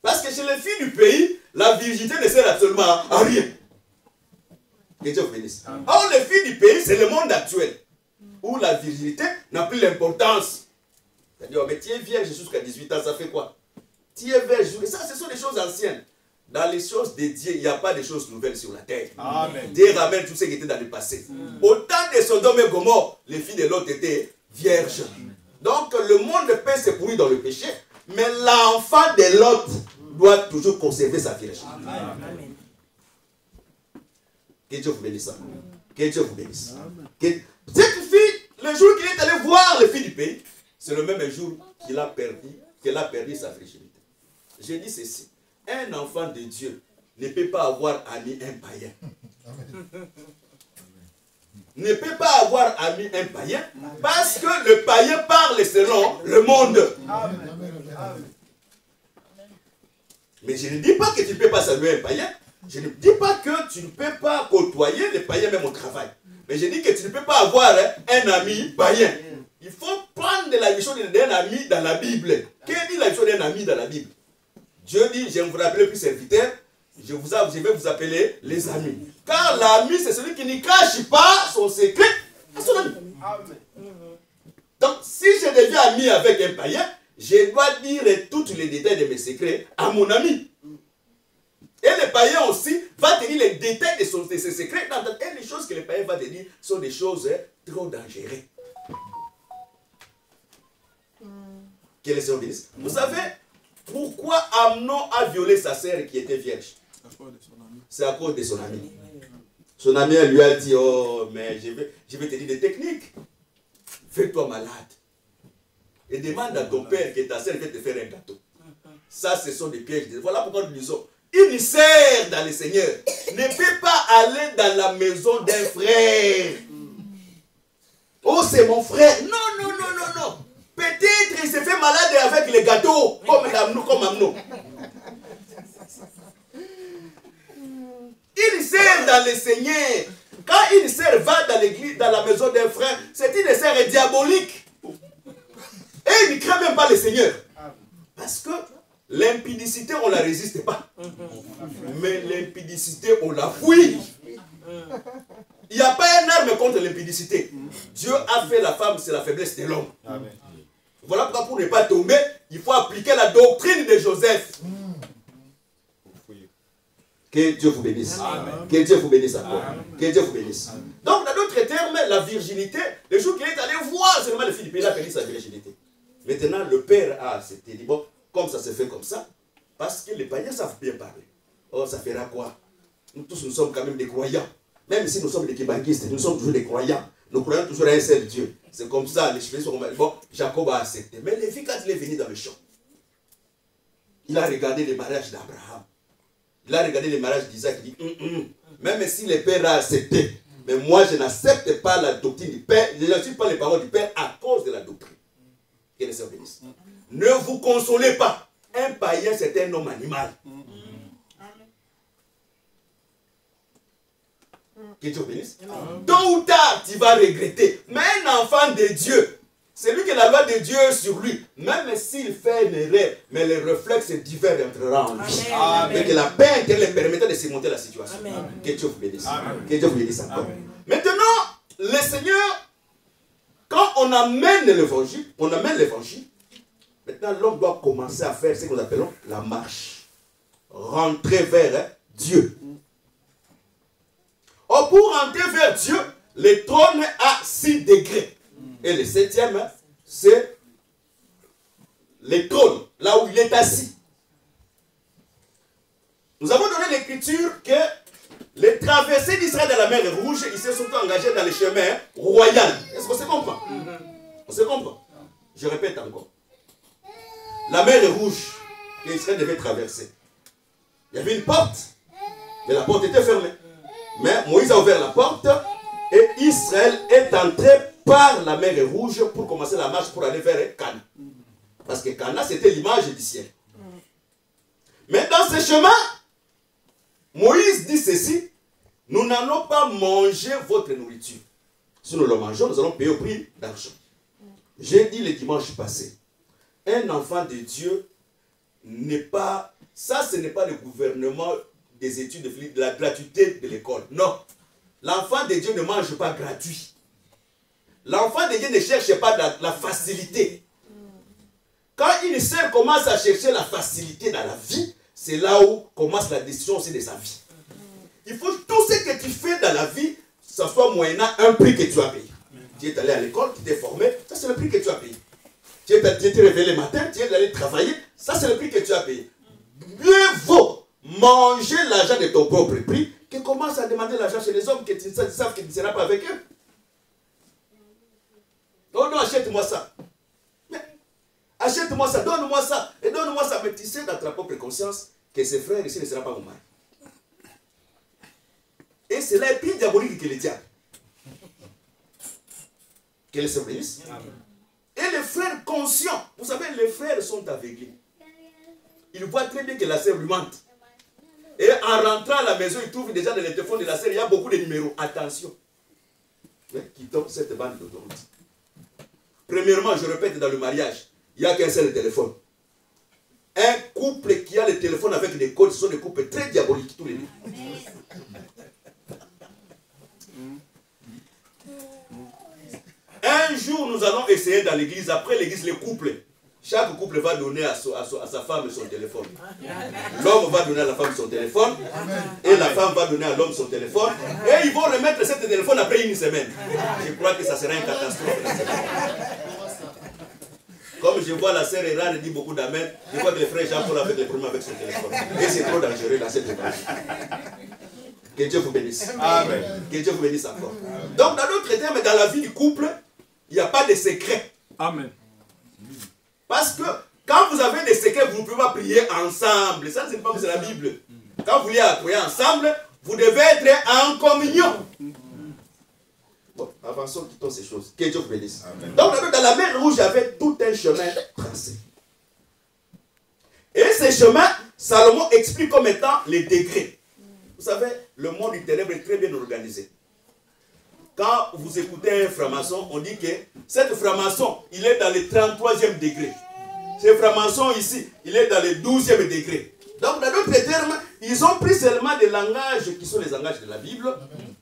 Parce que chez les filles du pays, la virginité ne sert absolument à rien. Que Dieu vous bénisse. Or, les filles du pays, c'est le monde actuel. Où la virginité n'a plus l'importance. C'est-à-dire, mais tu es vierge jusqu'à 18 ans, ça fait quoi? Tu es vierge, ça, ce sont des choses anciennes. Dans les choses de Dieu, il n'y a pas de choses nouvelles sur la terre. Amen. Dieu ramène tout ce qui était dans le passé. Au temps de Sodome et Gomorrhe, les filles de l'autre étaient vierges. Donc le monde peut se pourrir dans le péché, mais l'enfant de l'autre doit toujours conserver sa virginité. Amen. Que Dieu vous bénisse. Que Dieu vous bénisse. Cette fille, le jour qu'il est allé voir les filles du pays, c'est le même jour qu'elle a perdu sa virginité. J'ai dit ceci. Un enfant de Dieu ne peut pas avoir ami un païen. Ne peut pas avoir ami un païen parce que le païen parle selon le monde. Mais je ne dis pas que tu ne peux pas saluer un païen. Je ne dis pas que tu ne peux pas côtoyer les païens même au travail. Mais je dis que tu ne peux pas avoir un ami païen. Il faut prendre la mission d'un ami dans la Bible. Qu'est-ce dit la mission d'un ami dans la Bible? Dieu dit, je ne vous rappelle plus serviteurs, je vais vous appeler les amis. Car l'ami, c'est celui qui ne cache pas son secret à son ami. Donc, si je deviens ami avec un païen, je dois dire tous les détails de mes secrets à mon ami. Et le païen aussi va te dire les détails de ses secrets. Et les choses que le païen va te dire sont des choses trop dangereuses. Que les Seigneur bénisse. Vous savez, pourquoi Amnon a violé sa sœur qui était vierge? C'est à cause de son ami. Son ami lui a dit, oh, mais je vais te dire des techniques. Fais-toi malade. Et demande à ton père que ta sœur va te faire un gâteau. Ça, ce sont des pièges. Voilà pourquoi nous disons, une sœur dans le Seigneur ne peut pas aller dans la maison d'un frère. Oh, c'est mon frère. Non, non, non, non, non. Peut-être il s'est fait malade avec les gâteaux, comme Amnon. Une sœur dans le Seigneur, quand une sœur va dans l'église, dans la maison d'un frère, c'est une sœur diabolique. Et il ne craint même pas le Seigneur. Parce que l'impudicité, on ne la résiste pas. Mais l'impudicité, on la fuit. Il n'y a pas une arme contre l'impudicité. Dieu a fait la femme, c'est la faiblesse de l'homme. Voilà pourquoi pour ne pas tomber, il faut appliquer la doctrine de Joseph. Que Que Dieu vous bénisse. Amen. Que Dieu vous bénisse encore. Amen. Que Dieu vous bénisse. Amen. Donc, dans d'autres termes, la virginité, le jour qu'il est allé voir seulement le Philippins, il a perdu sa virginité. Maintenant, le père a accepté. Il dit, bon, comme ça se fait comme ça, parce que les païens savent bien parler. Oh, ça fera quoi? Nous tous, nous sommes quand même des croyants. Même si nous sommes des kébanguistes, nous sommes toujours des croyants. Nous croyons toujours à un seul Dieu. C'est comme ça, les cheveux sont comme... Bon, Jacob a accepté. Mais Lévi, quand il est venu dans le champ, il a regardé les mariages d'Abraham. Il a regardé les mariages d'Isaac. Il dit, même si le père a accepté, mais moi, je n'accepte pas la doctrine du père. Je n'accepte pas les paroles du père à cause de la doctrine. Que le Seigneur bénisse. Ne vous consolez pas. Un païen, c'est un homme animal. Que Dieu bénisse. Tôt ou tard, tu vas regretter. Mais un enfant de Dieu, c'est lui qui a la loi de Dieu sur lui. Même s'il fait une erreur, mais le réflexe divers entrera en lui. Et que la paix intérieure permettra de surmonter la situation. Amen. Que Dieu vous bénisse. Que Dieu vous bénisse encore. Maintenant, le Seigneur, quand on amène l'évangile, maintenant l'homme doit commencer à faire ce que nous appelons la marche. Rentrer vers Dieu. Or, pour rentrer vers Dieu, le trône a 6 degrés. Et le 7e, c'est le trône, là où il est assis. Nous avons donné l'écriture que les traversées d'Israël dans la mer Rouge, ils se sont engagés dans le chemin royal. Est-ce qu'on se comprend? On se comprend? Je répète encore. La mer Rouge qu'Israël devait traverser. Il y avait une porte, mais la porte était fermée. Mais Moïse a ouvert la porte et Israël est entré par la mer Rouge pour commencer la marche pour aller vers Canaan. Parce que Canaan, c'était l'image du ciel. Mais dans ce chemin, Moïse dit ceci, nous n'allons pas manger votre nourriture. Si nous le mangeons, nous allons payer au prix d'argent. J'ai dit le dimanche passé, un enfant de Dieu n'est pas, ça ce n'est pas le gouvernement des études, de la gratuité de l'école. Non. L'enfant de Dieu ne mange pas gratuit. L'enfant de Dieu ne cherche pas la facilité. Quand une sœur commence à chercher la facilité dans la vie, c'est là où commence la décision aussi de sa vie. Il faut que tout ce que tu fais dans la vie, ça soit moyennant un prix que tu as payé. Tu es allé à l'école, tu t'es formé, ça c'est le prix que tu as payé. Tu es réveillé le matin, tu es allé travailler, ça c'est le prix que tu as payé. Mieux vaut manger l'argent de ton propre prix que commence à demander l'argent chez les hommes que tu savent que tu ne seras pas avec eux. Oh non, achète-moi ça. Achète-moi ça, donne-moi ça. Et donne-moi ça. Mais tu sais dans ta propre conscience que ces frères ici ne seront pas mon mari. Et c'est là plus diabolique que le diable. Que le Seigneur bénisse. Et les frères conscients, vous savez, les frères sont aveuglés. Ils voient très bien que la sœur lui mente. Et en rentrant à la maison, ils trouvent déjà dans le téléphone de la sœur, il y a beaucoup de numéros. Attention. Mais quittons cette bande d'autoroute. Premièrement, je répète, dans le mariage, il n'y a qu'un seul téléphone. Un couple qui a le téléphone avec des codes, ce sont des couples très diaboliques, tous les deux. Un jour, nous allons essayer dans l'église, après l'église, les couples. Chaque couple va donner à sa femme son téléphone. L'homme va donner à la femme son téléphone. Et la femme va donner à l'homme son téléphone. Et ils vont remettre ce téléphone après une semaine. Je crois que ça sera une catastrophe. Comme je vois la sœur Hérard dit beaucoup d'amen, je vois que le frère Jean-Paul avec les problèmes avec son téléphone. Et c'est trop dangereux dans cette église. Que Dieu vous bénisse. Amen. Que Dieu vous bénisse encore. Donc, dans d'autres termes, dans la vie du couple, il n'y a pas de secret. Amen. Parce que quand vous avez des secrets, vous ne pouvez pas prier ensemble. Ça, c'est pas c'est la Bible. Quand vous voulez prier ensemble, vous devez être en communion. Bon, avançons, quittons ces choses. Que Dieu vous bénisse. Amen. Donc, dans la mer Rouge, il y avait tout un chemin tracé. Et ce chemin, Salomon explique comme étant les degrés. Vous savez, le monde du ténèbre est très bien organisé. Quand vous écoutez un franc-maçon, on dit que cet franc-maçon, il est dans le 33e degré. Ce franc-maçon ici, il est dans le 12e degré. Donc, dans d'autres termes, ils ont pris seulement des langages qui sont les langages de la Bible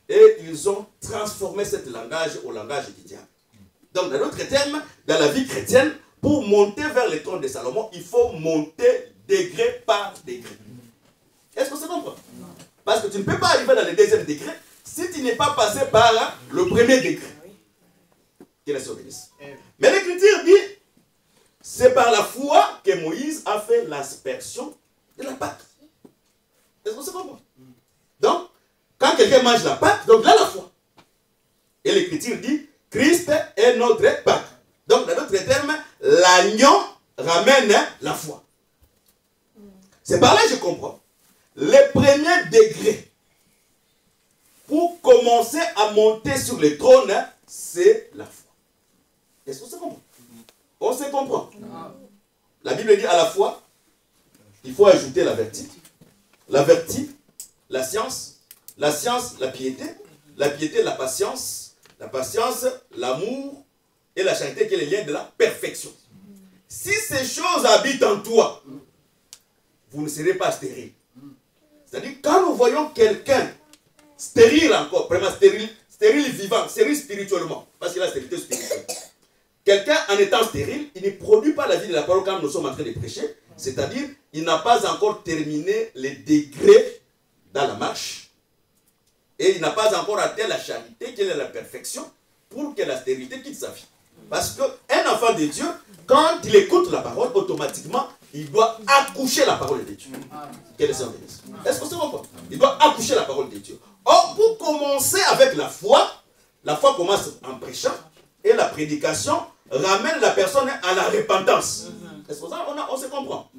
et ils ont transformé ce langage au langage du diable. Donc, dans d'autres termes, dans la vie chrétienne, pour monter vers le trône de Salomon, il faut monter degré par degré. Est-ce que c'est comprend? Parce que tu ne peux pas arriver dans le deuxième degré si tu n'es pas passé par le premier degré. Que la Seigneur bénisse. Mais l'Écriture dit, c'est par la foi que Moïse a fait l'aspersion de la Pâque. Est-ce que c'est comprend? Donc, quand quelqu'un mange la Pâque, donc là la foi. Et l'Écriture dit, Christ est notre Pâque. Donc, dans d'autres termes, l'agneau ramène la foi. C'est par là que je comprends. Le premier degré, pour commencer à monter sur le trône, c'est la foi. Est-ce qu'on se comprend? On se comprend. La Bible dit à la foi, il faut ajouter la vertu, la science, la piété, la patience, l'amour et la charité qui est le lien de la perfection. Si ces choses habitent en toi, vous ne serez pas stérile. C'est-à-dire, quand nous voyons quelqu'un stérile encore, vraiment stérile vivant, stérile spirituellement, parce qu'il a la stérilité spirituelle. Quelqu'un en étant stérile, il ne produit pas la vie de la parole quand nous sommes en train de prêcher, c'est-à-dire, il n'a pas encore terminé les degrés dans la marche, et il n'a pas encore atteint la charité, qui est la perfection, pour que la stérilité quitte sa vie. Parce qu'un enfant de Dieu, quand il écoute la parole, automatiquement, il doit accoucher la parole de Dieu. Quel est son bénéfice? Est-ce que c'est bon? Il doit accoucher la parole de Dieu. Or, pour commencer avec la foi commence en prêchant, et la prédication ramène la personne à la repentance. Est-ce que ça, on se comprend?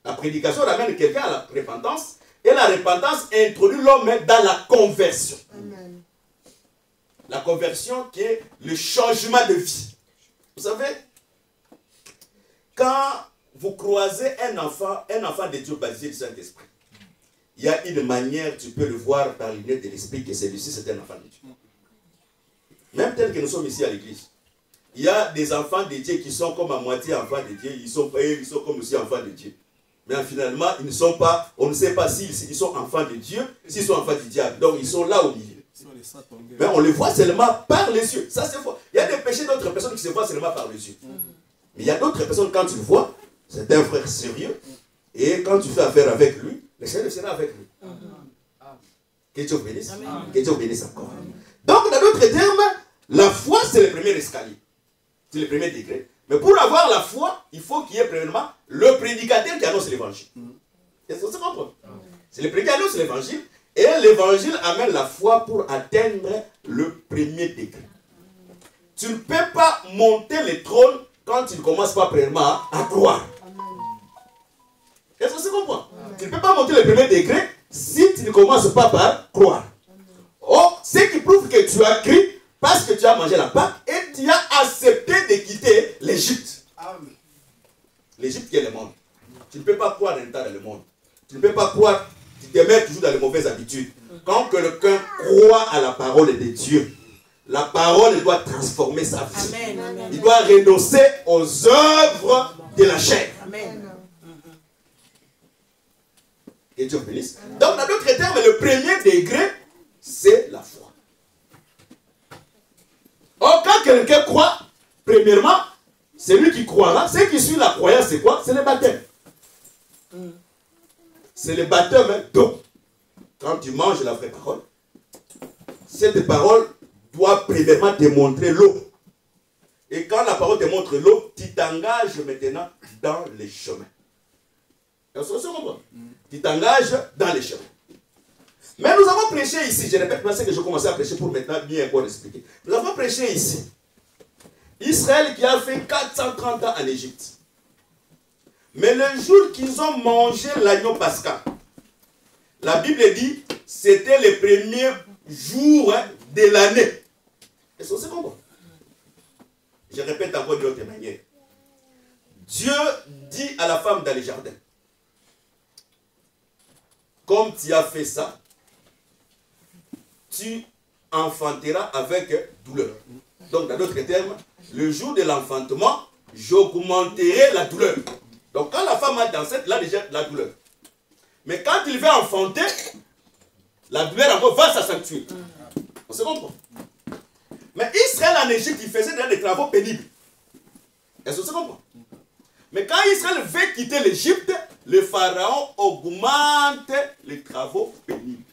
La prédication ramène quelqu'un à la repentance, et la repentance introduit l'homme dans la conversion. Amen. La conversion qui est le changement de vie. Vous savez, quand vous croisez un enfant de Dieu baptisé du Saint-Esprit, il y a une manière, tu peux le voir par l'unité de l'Esprit, que celui-ci c'est un enfant de Dieu. Même tel que nous sommes ici à l'église, il y a des enfants de Dieu qui sont comme à moitié enfants de Dieu, ils sont comme aussi enfants de Dieu. Mais finalement, ils ne sont pas, on ne sait pas s'ils sont enfants de Dieu, s'ils sont enfants du diable. Donc ils sont là au milieu. Mais on les voit seulement par les yeux. Ça c'est faux. Il y a des péchés d'autres personnes qui se voient seulement par les yeux. Mais il y a d'autres personnes, quand tu le vois, c'est un frère sérieux. Et quand tu fais affaire avec lui, le Seigneur sera avec lui. Que Dieu bénisse. Que Dieu bénisse encore. Donc, dans d'autres termes, la foi, c'est le premier escalier. C'est le premier degré. Mais pour avoir la foi, il faut qu'il y ait premièrement le prédicateur qui annonce l'évangile. Est-ce que ça comprend? C'est le prédicateur qui annonce l'évangile. Et l'évangile amène la foi pour atteindre le premier degré. Tu ne peux pas monter le trône quand tu ne commences pas premièrement à croire. Est-ce que ça comprend? Tu ne peux pas monter le premier degré si tu ne commences pas par croire. Or, ce qui prouve que tu as cru parce que tu as mangé la Pâque et tu as accepté de quitter l'Égypte. L'Égypte qui est le monde. Tu ne peux pas croire en état dans le monde. Tu ne peux pas croire, tu te mets toujours dans les mauvaises habitudes. Quand quelqu'un croit à la parole de Dieu, la parole doit transformer sa vie. Amen. Il doit renoncer aux œuvres de la chair. Amen. Que Dieu bénisse. Donc, dans d'autres termes, le premier degré, c'est la foi. Or, quand quelqu'un croit, premièrement, celui qui croira, ce qui suit la croyance, c'est quoi? C'est le baptême. C'est le baptême d'eau. Quand tu manges la vraie parole, cette parole doit premièrement te montrer l'eau. Et quand la parole te montre l'eau, tu t'engages maintenant dans les chemins. Tu t'engages dans les chemins. Mais nous avons prêché ici, je répète ce que je commençais à prêcher pour maintenant bien encore expliquer. Nous avons prêché ici. Israël qui a fait 430 ans en Égypte. Mais le jour qu'ils ont mangé l'agneau pascal, la Bible dit, c'était le premier jour de l'année. Est-ce que c'est comprend? Je répète encore d'une autre manière. Dieu dit à la femme dans le jardin, comme tu as fait ça, tu enfanteras avec douleur. Donc, dans d'autres termes, le jour de l'enfantement, j'augmenterai la douleur. Donc, quand la femme est enceinte, là déjà la douleur. Mais quand il va enfanter, la douleur encore va s'accentuer. On se comprend? Mais Israël en Égypte, il faisait des travaux pénibles. Est-ce que se comprend? Mais quand Israël veut quitter l'Égypte, le pharaon augmente les travaux pénibles.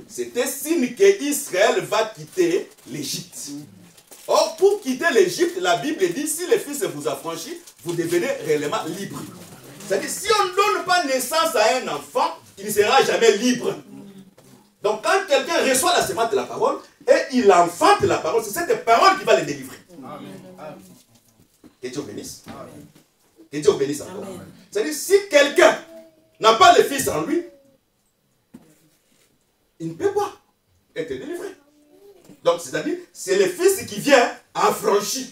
C'était signe qu'Israël va quitter l'Égypte. Or, pour quitter l'Égypte, la Bible dit, si le Fils vous affranchit, vous devenez réellement libre. C'est-à-dire, si on ne donne pas naissance à un enfant, il ne sera jamais libre. Donc, quand quelqu'un reçoit la semence de la parole, et il enfante la parole, c'est cette parole qui va le délivrer. Que Dieu bénisse. Que Dieu bénisse encore. C'est-à-dire, si quelqu'un n'a pas le Fils en lui, il ne peut pas être délivré. Donc, c'est-à-dire, c'est le Fils qui vient affranchir.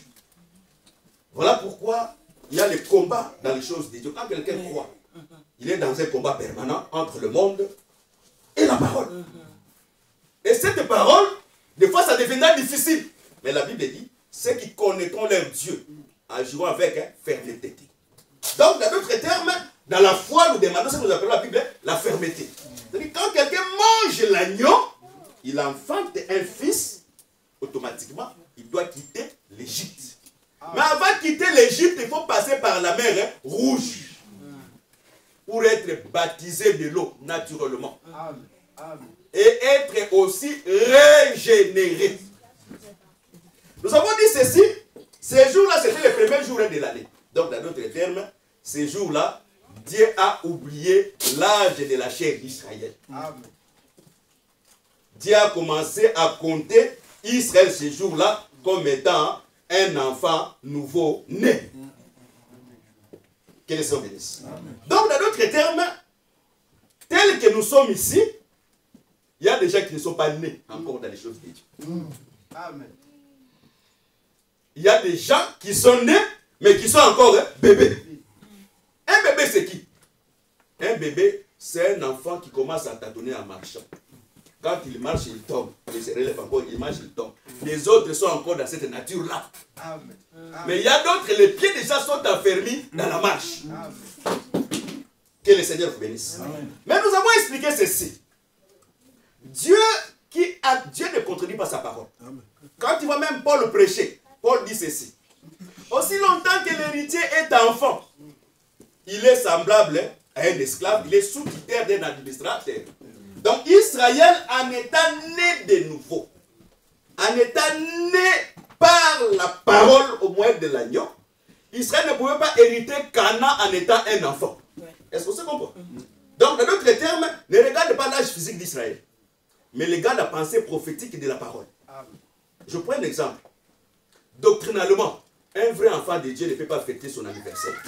Voilà pourquoi il y a le combat dans les choses de Dieu. Quand quelqu'un croit, il est dans un combat permanent entre le monde et la parole. Et cette parole, des fois, ça deviendra difficile. Mais la Bible dit, ceux qui connaîtront leur Dieu agiront avec fermeté. Donc, dans d'autres termes, dans la foi, nous demandons ce que nous appelons la Bible, la fermeté. C'est-à-dire, quand quelqu'un mange l'agneau, il enfante un fils, automatiquement, il doit quitter l'Égypte. Mais avant de quitter l'Égypte, il faut passer par la mer Rouge pour être baptisé de l'eau naturellement. Et être aussi régénéré. Nous avons dit ceci, ces jours-là, c'était les premiers jours de l'année. Donc, dans d'autres termes, ces jours-là, Dieu a oublié l'âge de la chair d'Israël. Dieu a commencé à compter Israël ces jours-là comme étant un enfant nouveau-né. Que le Seigneur bénisse. Donc, dans d'autres termes, tels que nous sommes ici, il y a des gens qui ne sont pas nés encore dans les choses de Dieu. Amen. Il y a des gens qui sont nés, mais qui sont encore bébés. Un bébé, c'est qui? Un bébé, c'est un enfant qui commence à tâtonner en marchant. Quand il marche, il tombe. Il se relève encore, il marche, il tombe. Les autres sont encore dans cette nature-là. Mais il y a d'autres, les pieds déjà sont enfermés dans la marche. Que le Seigneur vous bénisse. Amen. Mais nous avons expliqué ceci. Dieu ne contredit pas sa parole. Amen. Quand tu vois même Paul prêcher, Paul dit ceci. Aussi longtemps que l'héritier est enfant, il est semblable à un esclave, il est sous-tutelle d'un administrateur. Donc Israël, en étant né de nouveau, en étant né par la parole au moyen de l'agneau, Israël ne pouvait pas hériter Canaan en étant un enfant. Est-ce que vous comprenez? Donc, dans d'autres termes, ne regarde pas l'âge physique d'Israël, mais regarde la pensée prophétique de la parole. Je prends un exemple. Doctrinalement, un vrai enfant de Dieu ne peut pas fêter son anniversaire.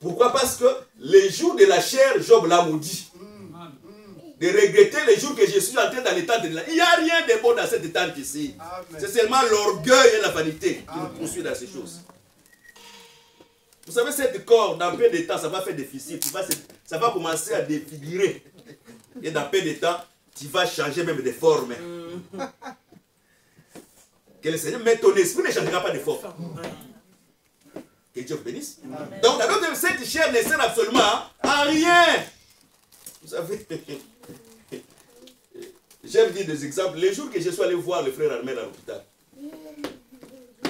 Pourquoi? Parce que les jours de la chair, Job l'a maudit. De regretter les jours que je suis entré dans l'état de la... Il n'y a rien de bon dans cet état ici. C'est seulement l'orgueil et la vanité qui nous poursuit dans ces choses. Vous savez, cet corps, dans peu de temps, ça va faire déficit. Ça va commencer à défigurer. Et dans peu de temps, tu vas changer même de forme. Que le Seigneur, mais ton esprit ne changera pas de forme. Que Dieu vous bénisse. Donc, dans notre cette chair ne sert absolument à rien. Vous savez, j'aime dire des exemples. Les jours que je suis allé voir le frère Armel à l'hôpital,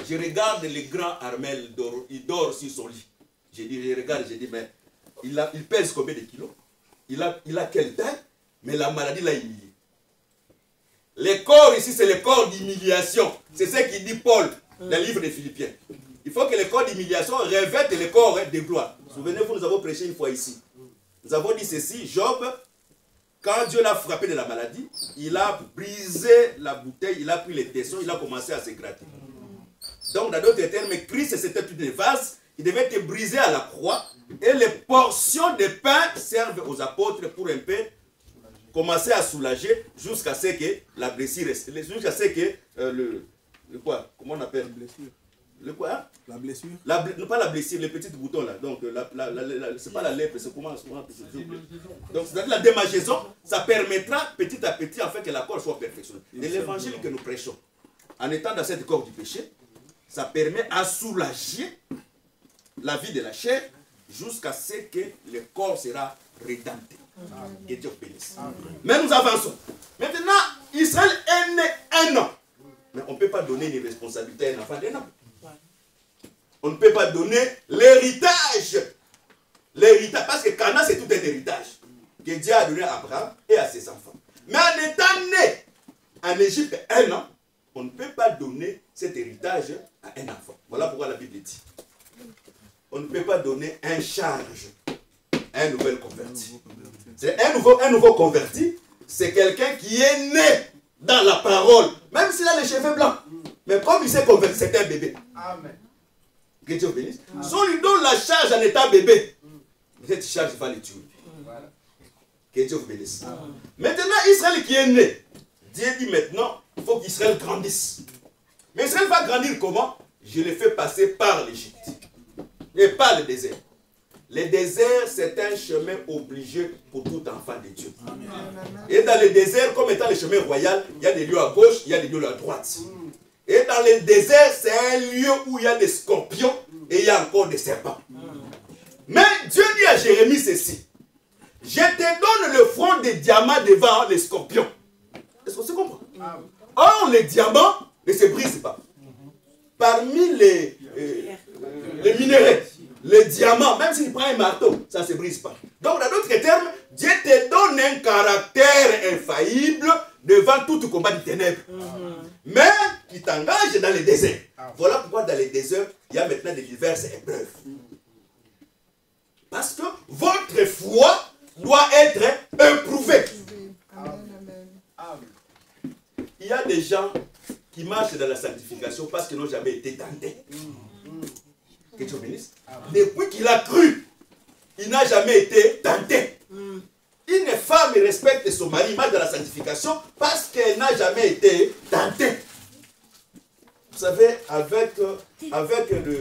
je regarde le grand Armel, il dort sur son lit. Je regarde, je dis, mais il pèse combien de kilos? Il a quelle taille? Mais la maladie l'a humilié. Le corps ici, c'est le corps d'humiliation. C'est ce qu'il dit Paul dans le livre des Philippiens. Il faut que le corps d'humiliation revête le corps de gloire. Souvenez-vous, nous avons prêché une fois ici. Nous avons dit ceci, Job, quand Dieu l'a frappé de la maladie, il a brisé la bouteille, il a pris les tessons, il a commencé à se gratter. Donc, dans d'autres termes, Christ, c'était une vase, il devait être brisé à la croix, et les portions de pain servent aux apôtres pour un peu commencer à soulager jusqu'à ce que la blessure reste. Jusqu'à ce que le quoi? Comment on appelle? La blessure. Le quoi? Hein? La blessure? Non, pas la blessure, les petits boutons là. Donc, c'est pas la lèpre, c'est comment donc, c'est-à-dire la démangeaison, ça permettra petit à petit en fait que la corps soit perfectionnée. Et l'évangile que nous prêchons, en étant dans cette corps du péché, ça permet à soulager la vie de la chair jusqu'à ce que le corps sera rédempté. Que Dieu bénisse. Mais nous avançons. Maintenant, Israël est né un an. Mais on ne peut pas donner les responsabilités à un enfant d'un an. On ne peut pas donner l'héritage l'héritage, parce que Canaan c'est tout un héritage que Dieu a donné à Abraham et à ses enfants. Mais en étant né en Égypte 1 an, on ne peut pas donner cet héritage à un enfant. Voilà pourquoi la Bible dit. On ne peut pas donner un charge à un nouvel converti. C'est un nouveau converti, c'est quelqu'un qui est né dans la parole, même s'il a les cheveux blancs. Mais comme il s'est converti, c'est un bébé. Amen. Que Dieu bénisse. Si on lui donne la charge en étant bébé, cette charge va le tuer. Que Dieu vous bénisse. Maintenant, Israël qui est né, Dieu dit maintenant, il faut qu'Israël grandisse. Mais Israël va grandir comment? Je le fais passer par l'Égypte et par le désert. Le désert, c'est un chemin obligé pour tout enfant de Dieu. Amen. Et dans le désert, comme étant le chemin royal, il y a des lieux à gauche, il y a des lieux à droite. Et dans le désert, c'est un lieu où il y a des scorpions et il y a encore des serpents. Mais Dieu dit à Jérémie ceci: je te donne le front des diamants devant les scorpions. Est-ce qu'on se comprend? Or, les diamants ne se brisent pas. Parmi les minéraux, les diamants, même s'il prend un marteau, ça ne se brise pas. Donc, dans d'autres termes, Dieu te donne un caractère infaillible devant tout combat du ténèbres. Mais qui t'engage dans le désert. Voilà pourquoi dans les déserts, il y a maintenant des diverses épreuves. Parce que votre foi doit être éprouvée. Il y a des gens qui marchent dans la sanctification parce qu'ils n'ont jamais été tentés. Que Dieu bénisse. Depuis qu'il a cru, il n'a jamais été tenté. Une femme respecte son mari, marche dans la sanctification parce qu'elle n'a jamais été tentée. Vous savez, avec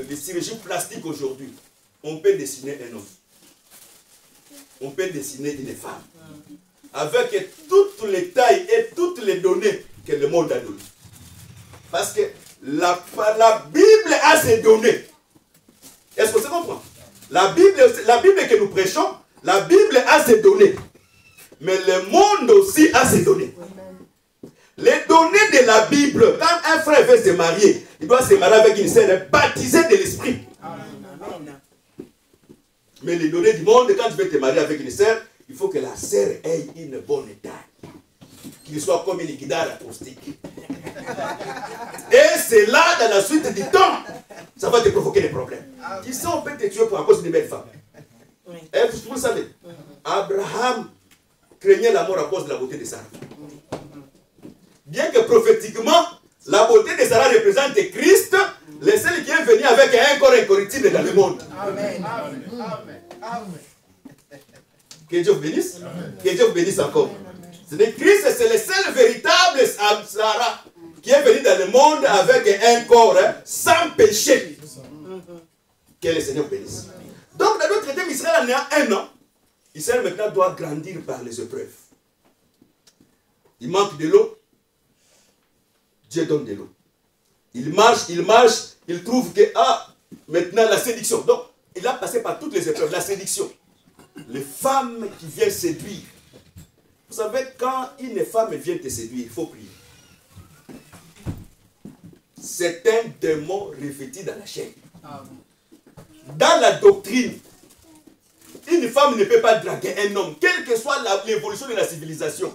les chirurgies plastiques aujourd'hui, on peut dessiner un homme. On peut dessiner une femme. Avec toutes les tailles et toutes les données que le monde a données. Parce que la Bible a ses données. Est-ce que ça comprend? La Bible que nous prêchons, la Bible a ses données. Mais le monde aussi a ses données. Les données de la Bible, quand un frère veut se marier, il doit se marier avec une sœur baptisée de l'esprit. Mais les données du monde, quand tu veux te marier avec une sœur, il faut que la sœur ait une bonne taille. Qu'il soit comme une guidare acoustique. Et c'est là, dans la suite du temps, ça va te provoquer des problèmes. Qui sait, on peut te tuer pour à cause d'une belle femme. Et vous le savez, Abraham craignait la mort à cause de la beauté de Sarah. Bien que prophétiquement, la beauté de Sarah représente Christ, le seul qui est venu avec un corps incorruptible dans le monde. Amen. Amen. Que Dieu vous bénisse. Que Dieu vous bénisse encore. Christ, c'est le seul véritable Sarah qui est venu dans le monde avec un corps sans péché. Que le Seigneur bénisse. Donc, dans d'autres termes, Israël en a 1 an. Israël maintenant doit grandir par les épreuves. Il manque de l'eau. Dieu donne de l'eau. Il marche, il trouve que, maintenant la séduction. Donc, il a passé par toutes les épreuves. La séduction. Les femmes qui viennent séduire. Vous savez, quand une femme vient te séduire, il faut prier. C'est un démon revêtu dans la chair. Dans la doctrine, une femme ne peut pas draguer un homme, quelle que soit l'évolution de la civilisation.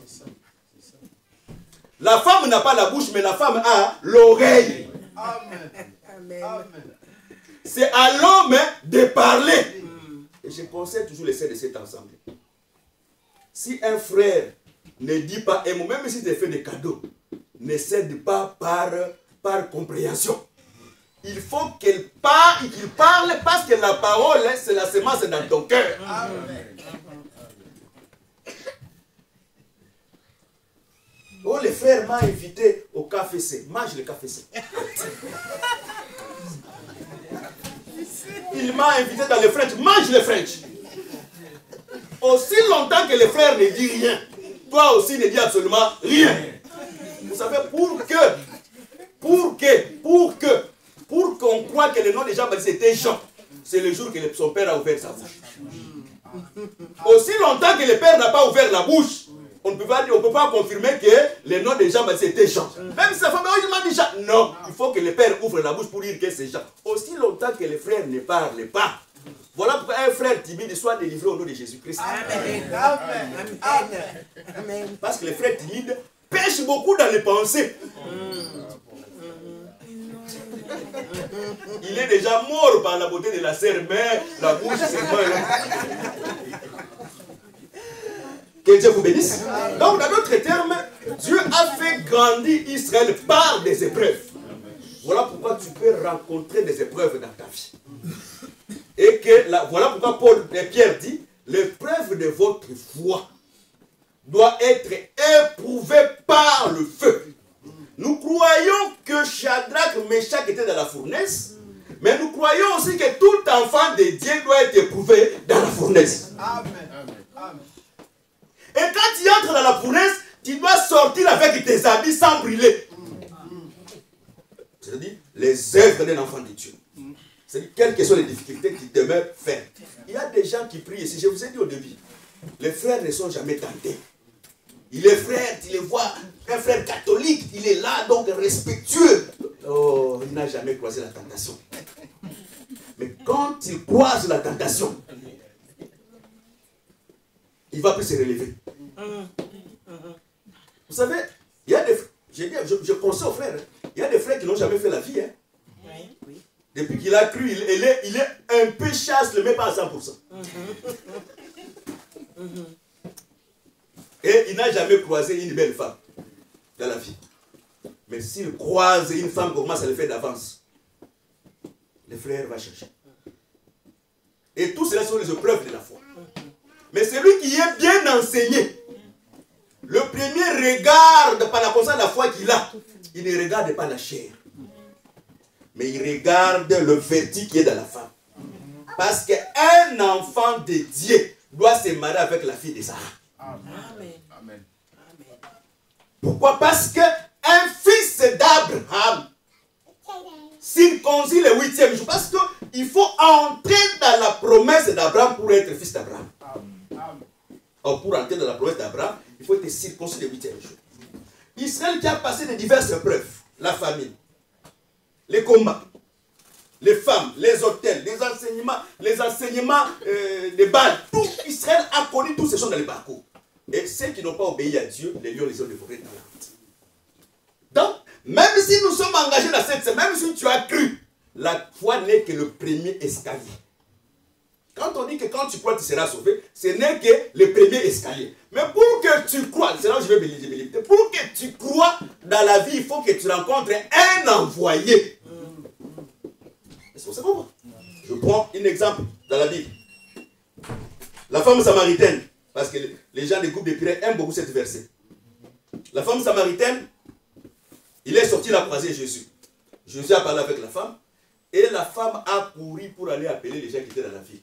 La femme n'a pas la bouche, mais la femme a l'oreille. C'est à l'homme de parler. Et je conseille toujours les sœurs de cet ensemble. Si un frère ne dit pas un mot, même si tu fais des cadeaux, ne cède pas par compréhension. Il faut qu'il parle parce que la parole, c'est la semence dans ton cœur. Oh, le frère m'a invité au café C. Mange le café C. Il m'a invité dans le French. Mange le French. Aussi longtemps que le frère ne dit rien, toi aussi ne dis absolument rien. Vous savez, pour qu'on croie que le nom de Jean-Baptiste était Jean, c'est le jour que son père a ouvert sa bouche. Aussi longtemps que le père n'a pas ouvert la bouche, on ne peut pas confirmer que le nom de Jean-Baptiste était Jean. Même si sa femme m'a dit Jean. Non, il faut que le père ouvre la bouche pour dire que c'est Jean. Aussi longtemps que les frères ne parlent pas, Voilà pourquoi un frère timide soit délivré au nom de Jésus-Christ. Amen. Amen. Amen. Amen. Parce que les frères timides pêchent beaucoup dans les pensées. Il est déjà mort par la beauté de la sœur, mais la bouche c'est mort. Que Dieu vous bénisse. Donc, dans d'autres termes, Dieu a fait grandir Israël par des épreuves. Voilà pourquoi tu peux rencontrer des épreuves dans ta vie. Et que voilà pourquoi Pierre dit, l'épreuve de votre foi doit être éprouvée par le feu. Nous croyons que Shadrach, Meshach étaient dans la fournaise, mais nous croyons aussi que tout enfant de Dieu doit être éprouvé dans la fournaise. Amen. Amen. Et quand tu entres dans la fournaise, tu dois sortir avec tes habits sans brûler. C'est-à-dire les œuvres d'un enfant de Dieu. C'est-à-dire quelles que soient les difficultés qui demeurent fermes. Il y a des gens qui prient ici. Je vous ai dit au début, les frères ne sont jamais tentés. Il est frère, tu les vois, un frère catholique, il est là, donc respectueux. Oh, il n'a jamais croisé la tentation. Mais quand il croise la tentation, il va plus se relever. Vous savez, il y a des frères, je conseille aux frères, il y a des frères qui n'ont jamais fait la vie. Depuis qu'il a cru, il est un peu chaste, mais pas à 100%. Et il n'a jamais croisé une belle femme dans la vie. Mais s'il croise une femme, comment ça le fait d'avance? Le frère va chercher. Et tout cela sont les épreuves de la foi. Mais celui qui est bien enseigné, le premier regarde par la conscience de la foi qu'il a, il ne regarde pas la chair. Mais il regarde le verdict qui est dans la femme. Parce qu'un enfant de Dieu doit se marier avec la fille de Sarah. Amen. Amen. Pourquoi? Parce qu'un fils d'Abraham circoncis le 8e jour. Parce qu'il faut entrer dans la promesse d'Abraham pour être fils d'Abraham. Or, pour entrer dans la promesse d'Abraham, il faut être circoncis le 8e jour. Israël qui a passé de diverses épreuves, la famine, les combats, les femmes, les hôtels, les enseignements des balles, tout Israël a connu toutes ces choses dans le parcours. Et ceux qui n'ont pas obéi à Dieu, les lions les ont dévorés dans la honte. Donc, même si nous sommes engagés dans cette, même si tu as cru, la foi n'est que le premier escalier. Quand on dit que quand tu crois, tu seras sauvé, ce n'est que le premier escalier. Mais pour que tu crois, c'est là où je vais me limiter, pour que tu crois dans la vie, il faut que tu rencontres un envoyé. C'est bon. Je prends un exemple dans la Bible. La femme samaritaine, parce que les gens des groupes de prière aiment beaucoup cette verset. La femme samaritaine, il est sorti la croiser Jésus. Jésus a parlé avec la femme, et la femme a couru pour aller appeler les gens qui étaient dans la ville.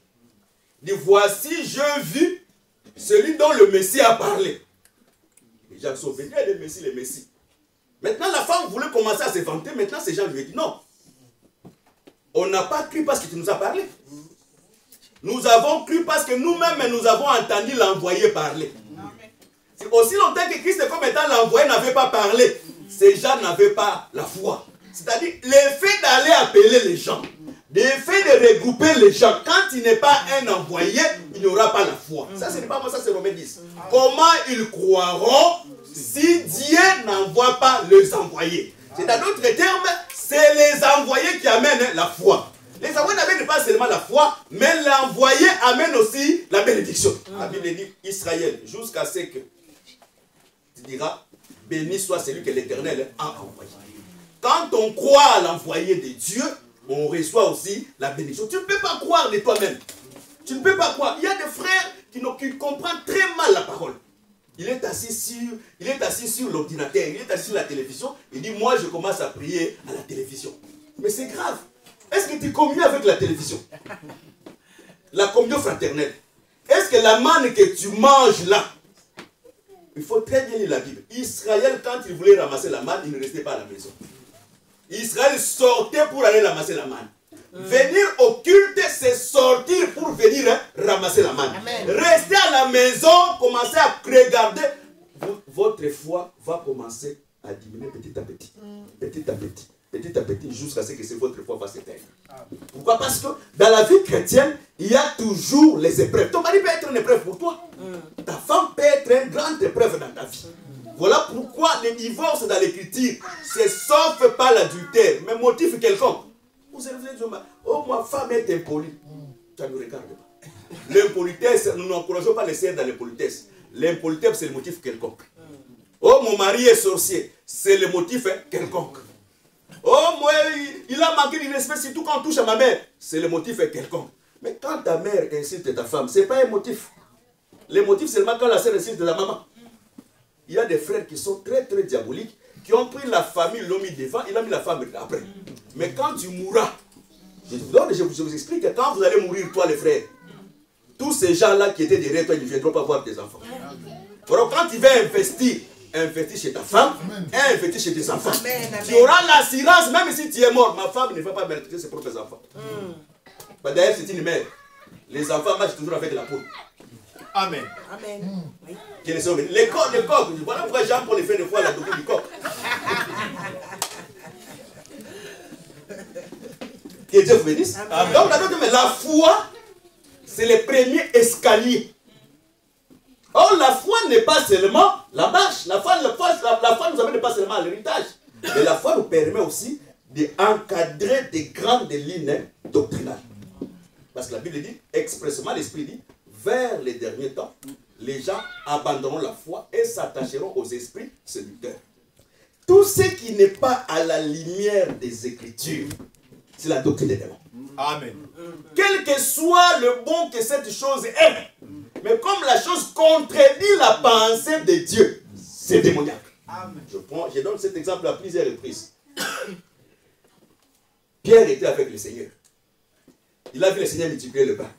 Il dit, voici, je vis celui dont le Messie a parlé. Les gens sont venus, le Messie. Maintenant, la femme voulait commencer à se vanter. Maintenant, ces gens lui ont dit, non. On n'a pas cru parce que tu nous as parlé. Nous avons cru parce que nous-mêmes, nous avons entendu l'envoyé parler. C'est aussi longtemps que Christ, comme étant l'envoyé, n'avait pas parlé. Ces gens n'avaient pas la foi. C'est-à-dire, l'effet d'aller appeler les gens, l'effet de regrouper les gens, quand il n'est pas un envoyé, il n'y aura pas la foi. Ça, ce n'est pas moi, ça c'est Romains 10. Comment ils croiront si Dieu n'envoie pas les envoyés? C'est dans d'autres termes, c'est les envoyés qui amènent la foi. Les envoyés n'amènent pas seulement la foi, mais l'envoyé amène aussi la bénédiction. La Bible dit Israël, jusqu'à ce que tu diras, béni soit celui que l'Éternel a envoyé. Quand on croit à l'envoyé de Dieu, on reçoit aussi la bénédiction. Tu ne peux pas croire de toi-même. Tu ne peux pas croire. Il y a des frères qui comprennent très mal la parole. Il est assis sur l'ordinateur, il est assis sur la télévision. Il dit, moi je commence à prier à la télévision. Mais c'est grave. Est-ce que tu communies avec la télévision? La communion fraternelle. Est-ce que la manne que tu manges là, il faut très bien lire la Bible. Israël, quand il voulait ramasser la manne, il ne restait pas à la maison. Israël sortait pour aller ramasser la manne. Venir au culte, c'est sortir pour venir ramasser la manne. Rester à la maison, commencer à regarder. Votre foi va commencer à diminuer petit à petit. Petit à petit. Petit à petit, jusqu'à ce que votre foi va s'éteindre. Pourquoi? Parce que dans la vie chrétienne, il y a toujours les épreuves. Ton mari peut être une épreuve pour toi. Ta femme peut être une grande épreuve dans ta vie. Voilà pourquoi le divorce dans l'écriture, c'est sauf pas l'adultère, mais motif quelconque. Vous allez dire, oh, ma femme est impolie. Ça ne nous regarde pas. L'impolitesse, nous n'encourageons pas les sœurs dans l'impolitesse. L'impolitesse, c'est le motif quelconque. Oh, mon mari est sorcier, c'est le motif quelconque. Oh, moi, il a manqué de respect, surtout quand on touche à ma mère, c'est le motif quelconque. Mais quand ta mère insulte ta femme, ce n'est pas un motif. Le motif, c'est seulement quand la sœur insulte la maman. Il y a des frères qui sont très très diaboliques, qui ont pris la famille, l'ont mis devant, il a mis la femme après. Mais quand tu mourras, je vous explique que quand vous allez mourir, toi les frères, tous ces gens-là qui étaient derrière toi, ils ne viendront pas voir tes enfants. Alors quand tu vas investir chez ta femme, investir chez tes enfants, tu auras l'assurance, même si tu es mort, ma femme ne va pas maltraiter ses propres enfants. D'ailleurs, c'est une mère. Les enfants marchent toujours avec la peau. Amen. Amen. Oui. Les coqs. Voilà pourquoi Jean-Paul fait des fois la doctrine du coq. Que Dieu vous bénisse. Donc, la foi, c'est le premier escalier. Or, la foi n'est pas seulement la marche. La foi nous amène pas seulement à l'héritage. Mais la foi nous permet aussi d'encadrer des grandes lignes doctrinales. Parce que la Bible dit, expressément, l'Esprit dit, vers les derniers temps, les gens abandonneront la foi et s'attacheront aux esprits séducteurs. Tout ce qui n'est pas à la lumière des Écritures, c'est la doctrine des démons. Amen. Quel que soit le bon que cette chose est, mais comme la chose contredit la pensée de Dieu, c'est démoniaque. Amen. Je donne cet exemple à plusieurs reprises. Pierre était avec le Seigneur. Il a vu le Seigneur multiplier le pain.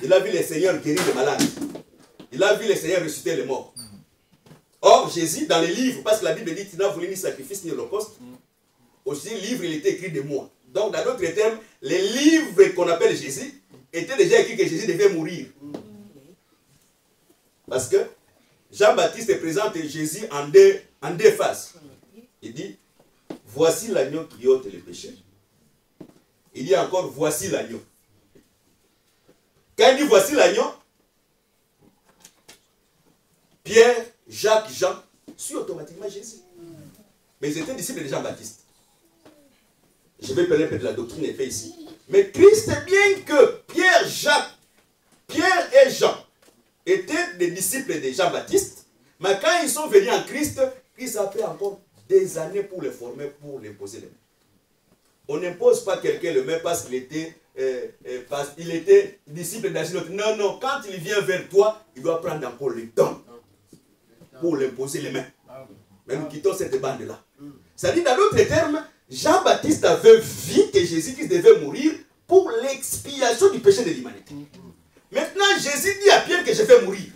Il a vu le Seigneur guérir les malades. Il a vu le Seigneur ressusciter les morts. Or, Jésus, dans les livres, parce que la Bible dit qu'il n'a voulu ni sacrifice ni holocauste, aussi, le livre, il était écrit de moi. Donc, dans d'autres termes, les livres qu'on appelle Jésus étaient déjà écrits que Jésus devait mourir. Parce que Jean-Baptiste présente Jésus en deux phases. Il dit, voici l'agneau qui ôte les péchés. Il dit encore, voici l'agneau. Quand il dit voici l'agneau, Pierre, Jacques, Jean, suivent automatiquement Jésus. Mais ils étaient disciples de Jean-Baptiste. Je vais parler un peu de la doctrine est faite ici. Mais Christ, bien que Pierre et Jean étaient des disciples de Jean-Baptiste, mais quand ils sont venus en Christ, Christ a fait encore des années pour les former, pour les imposer les mains. On n'impose pas quelqu'un le main parce qu'il était, disciple d'un autre. Non, non, quand il vient vers toi, il doit prendre encore le temps pour l'imposer les mains. Mais nous quittons cette bande-là. C'est-à-dire, dans d'autres termes, Jean-Baptiste avait vu que Jésus-Christ devait mourir pour l'expiation du péché de l'humanité. Maintenant, Jésus dit à Pierre que je vais mourir.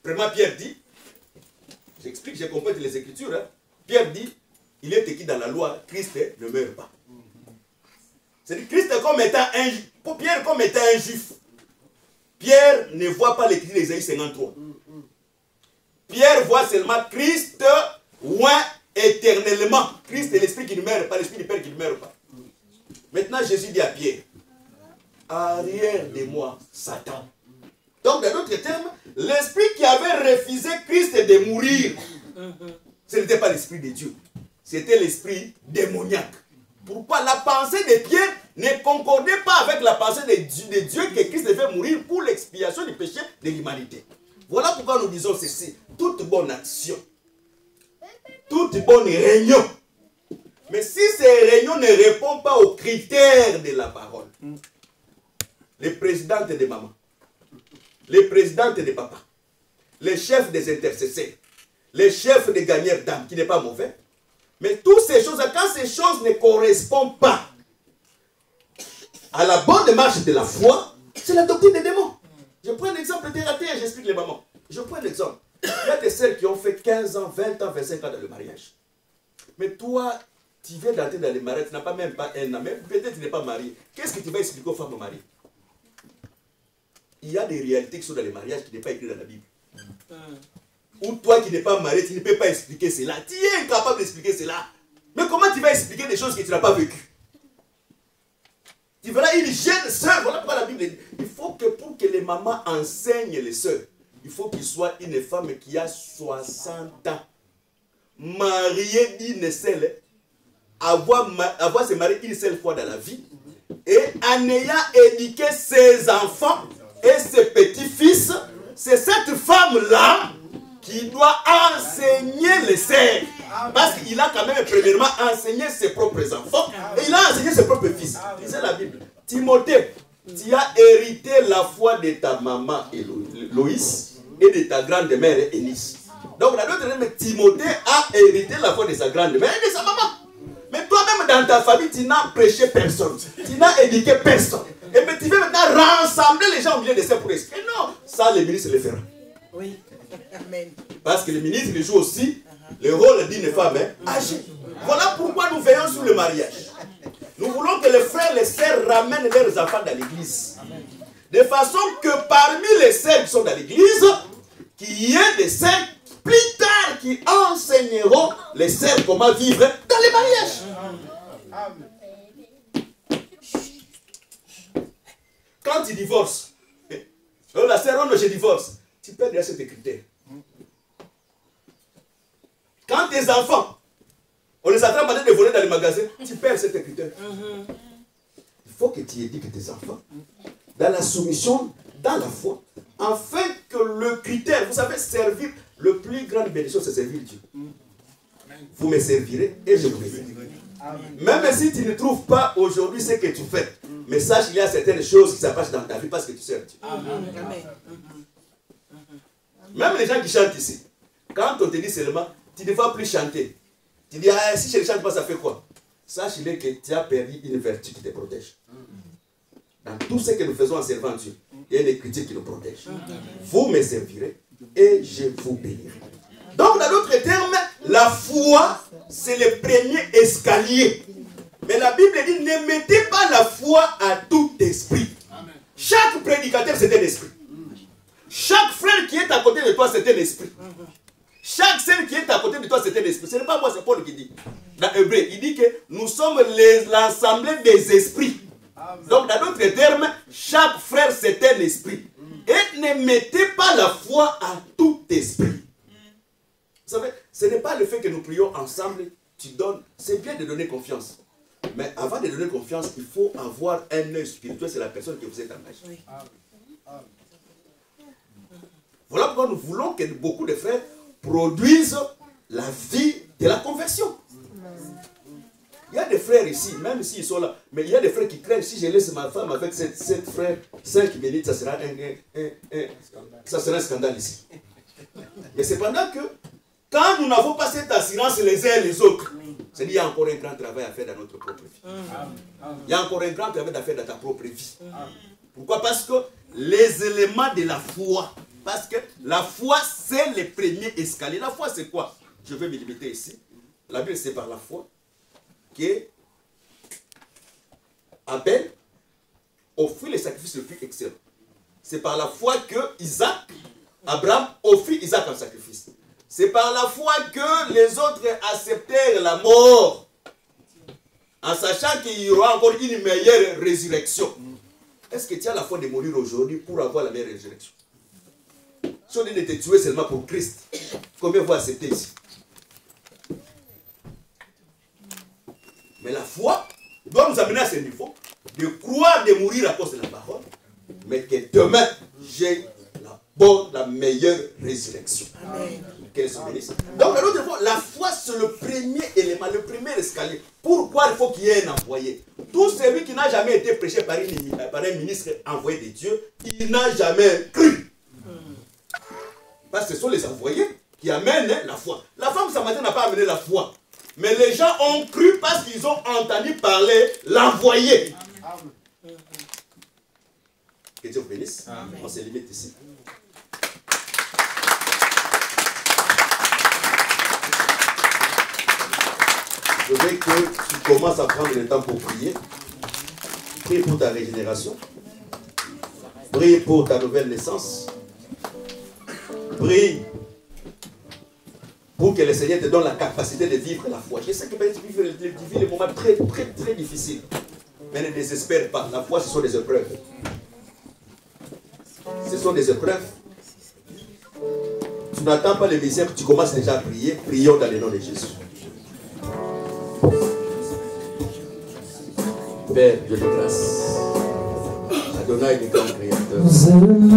Vraiment, Pierre dit, j'explique, je complète les Écritures. Hein. Pierre dit, il est écrit dans la loi, Christ ne meurt pas. C'est-à-dire, Christ comme étant Pierre comme étant un juif. Pierre ne voit pas l'écriture d'Ésaïe 53. Pierre voit seulement Christ oint éternellement. Christ est l'esprit qui ne meurt pas, l'esprit du Père qui ne meurt pas. Maintenant, Jésus dit à Pierre, arrière de moi, Satan. Donc, dans d'autres termes, l'esprit qui avait refusé Christ de mourir, ce n'était pas l'esprit de Dieu. C'était l'esprit démoniaque. Pourquoi la pensée de Pierre ne concordait pas avec la pensée de Dieu que Christ devait mourir pour l'expiation du péché de l'humanité. Voilà pourquoi nous disons ceci. Toute bonne action, toute bonne réunion. Mais si ces réunions ne répondent pas aux critères de la parole, les présidentes de maman, les présidentes de papa, les chefs des intercesseurs, les chefs des gagneurs d'âme, qui n'est pas mauvais, mais toutes ces choses, quand ces choses ne correspondent pas à la bonne marche de la foi, c'est la doctrine des démons. Je prends un exemple terre à terre, j'explique les mamans. Je prends un exemple. Il y a des sœurs qui ont fait 15 ans, 20 ans, 25 ans dans le mariage. Mais toi, tu viens d'entrer dans le mariage, tu n'as pas même pas un an, même peut-être tu n'es pas marié. Qu'est-ce que tu vas expliquer aux femmes mariées? Il y a des réalités qui sont dans les mariages qui ne sont pas écrites dans la Bible. Ou toi qui n'es pas marié, tu ne peux pas expliquer cela. Tu es incapable d'expliquer cela. Mais comment tu vas expliquer des choses que tu n'as pas vécues? Tu verras une jeune sœur. Voilà pourquoi la Bible dit, il faut que pour que les mamans enseignent les sœurs, il faut qu'il soit une femme qui a 60 ans. Mariée d'une seule, avoir se marier une seule fois dans la vie, et en ayant éduqué ses enfants et ses petits-fils, c'est cette femme-là qui doit enseigner les sœurs. Parce qu'il a quand même premièrement enseigné ses propres enfants et il a enseigné ses propres fils. Lisez la Bible. Timothée, tu as hérité la foi de ta maman Loïs et de ta grande-mère Énice. Donc, la d'autres termes, Timothée a hérité la foi de sa grande-mère et de sa maman. Mais toi-même, dans ta famille, tu n'as prêché personne. Tu n'as éduqué personne. Et bien, tu veux maintenant rassembler les gens au milieu de ces prêches. Et non, ça, le ministre le fera. Oui. Amen. Parce que le ministre il joue aussi le rôle d'une femme âgée. Voilà pourquoi nous veillons sur le mariage. Nous voulons que les frères et les sœurs ramènent leurs enfants dans l'église. De façon que parmi les sœurs qui sont dans l'église, qu'il y ait des sœurs plus tard qui enseigneront les sœurs comment vivre dans les mariages. Quand tu divorces, la sœur, je divorce, tu perds déjà cet critère. Quand tes enfants, on les attrape de voler dans les magasins, tu perds cet critère. Il faut que tu éduques tes enfants dans la soumission, dans la foi, afin que le critère, vous savez, servir, le plus grand bénédiction, c'est servir Dieu. Vous me servirez et je vous servirai. Même si tu ne trouves pas aujourd'hui ce que tu fais, mais sache qu'il y a certaines choses qui s'approchent dans ta vie parce que tu sers Dieu. Même les gens qui chantent ici, quand on te dit seulement, tu ne vas plus chanter. Tu dis, ah, si je ne chante pas, ça fait quoi? Sache que tu as perdu une vertu qui te protège. Dans tout ce que nous faisons en servant Dieu, il y a une écriture qui nous protège. Vous me servirez et je vous bénirai. Donc, dans d'autres termes, la foi, c'est le premier escalier. Mais la Bible dit, ne mettez pas la foi à tout esprit. Chaque prédicateur, c'est un esprit. Chaque frère qui est à côté de toi, c'est un esprit. Chaque sœur qui est à côté de toi, c'est un esprit. Ce n'est pas moi, c'est Paul qui dit. Dans Hébreu, il dit que nous sommes l'assemblée des esprits. Donc, dans d'autres termes, chaque frère, c'est un esprit. Et ne mettez pas la foi à tout esprit. Vous savez, ce n'est pas le fait que nous prions ensemble, tu donnes. C'est bien de donner confiance. Mais avant de donner confiance, il faut avoir un œil spirituel, c'est la personne que vous êtes engagée. Voilà pourquoi nous voulons que beaucoup de frères produisent la vie de la conversion. Il y a des frères ici, même s'ils sont là, mais il y a des frères qui craignent, si je laisse ma femme avec cette frère 5 minutes, ça sera un scandale ici. Mais cependant que, quand nous n'avons pas cette assurance les uns les autres, c'est-à-dire qu'il y a encore un grand travail à faire dans notre propre vie. Il y a encore un grand travail à faire dans ta propre vie. Pourquoi? Parce que les éléments de la foi, parce que la foi, c'est le premier escalier. La foi, c'est quoi? Je vais me limiter ici. La Bible, c'est par la foi que Abel offrit le sacrifice le plus excellent. C'est par la foi que Abraham offrit Isaac en sacrifice. C'est par la foi que les autres acceptèrent la mort, en sachant qu'il y aura encore une meilleure résurrection. Est-ce que tu as la foi de mourir aujourd'hui pour avoir la meilleure résurrection? Si on dit de te tuer seulement pour Christ, combien vous acceptez ici? Mais la foi doit nous amener à ce niveau de croire, de mourir à cause de la parole, mais que demain, j'ai la meilleure résurrection. Amen. Donc, la foi, c'est le premier élément, le premier escalier. Pourquoi il faut qu'il y ait un envoyé? Tout celui qui n'a jamais été prêché par un ministre envoyé de Dieu, il n'a jamais cru. Parce que ce sont les envoyés qui amènent la foi. La femme samaritaine n'a pas amené la foi. Mais les gens ont cru parce qu'ils ont entendu parler l'envoyé. Que Dieu vous bénisse. Amen. On se limite ici. Je veux que tu commences à prendre le temps pour prier. Prie pour ta régénération. Prie pour ta nouvelle naissance. Prie pour que le Seigneur te donne la capacité de vivre la foi. Je sais que tu vis des moments très, très, très difficiles. Mais ne désespère pas. La foi, ce sont des épreuves. Ce sont des épreuves. Tu n'attends pas le Messie, tu commences déjà à prier. Prions dans le nom de Jésus. Père, Dieu de grâce. Adonai, le grand créateur.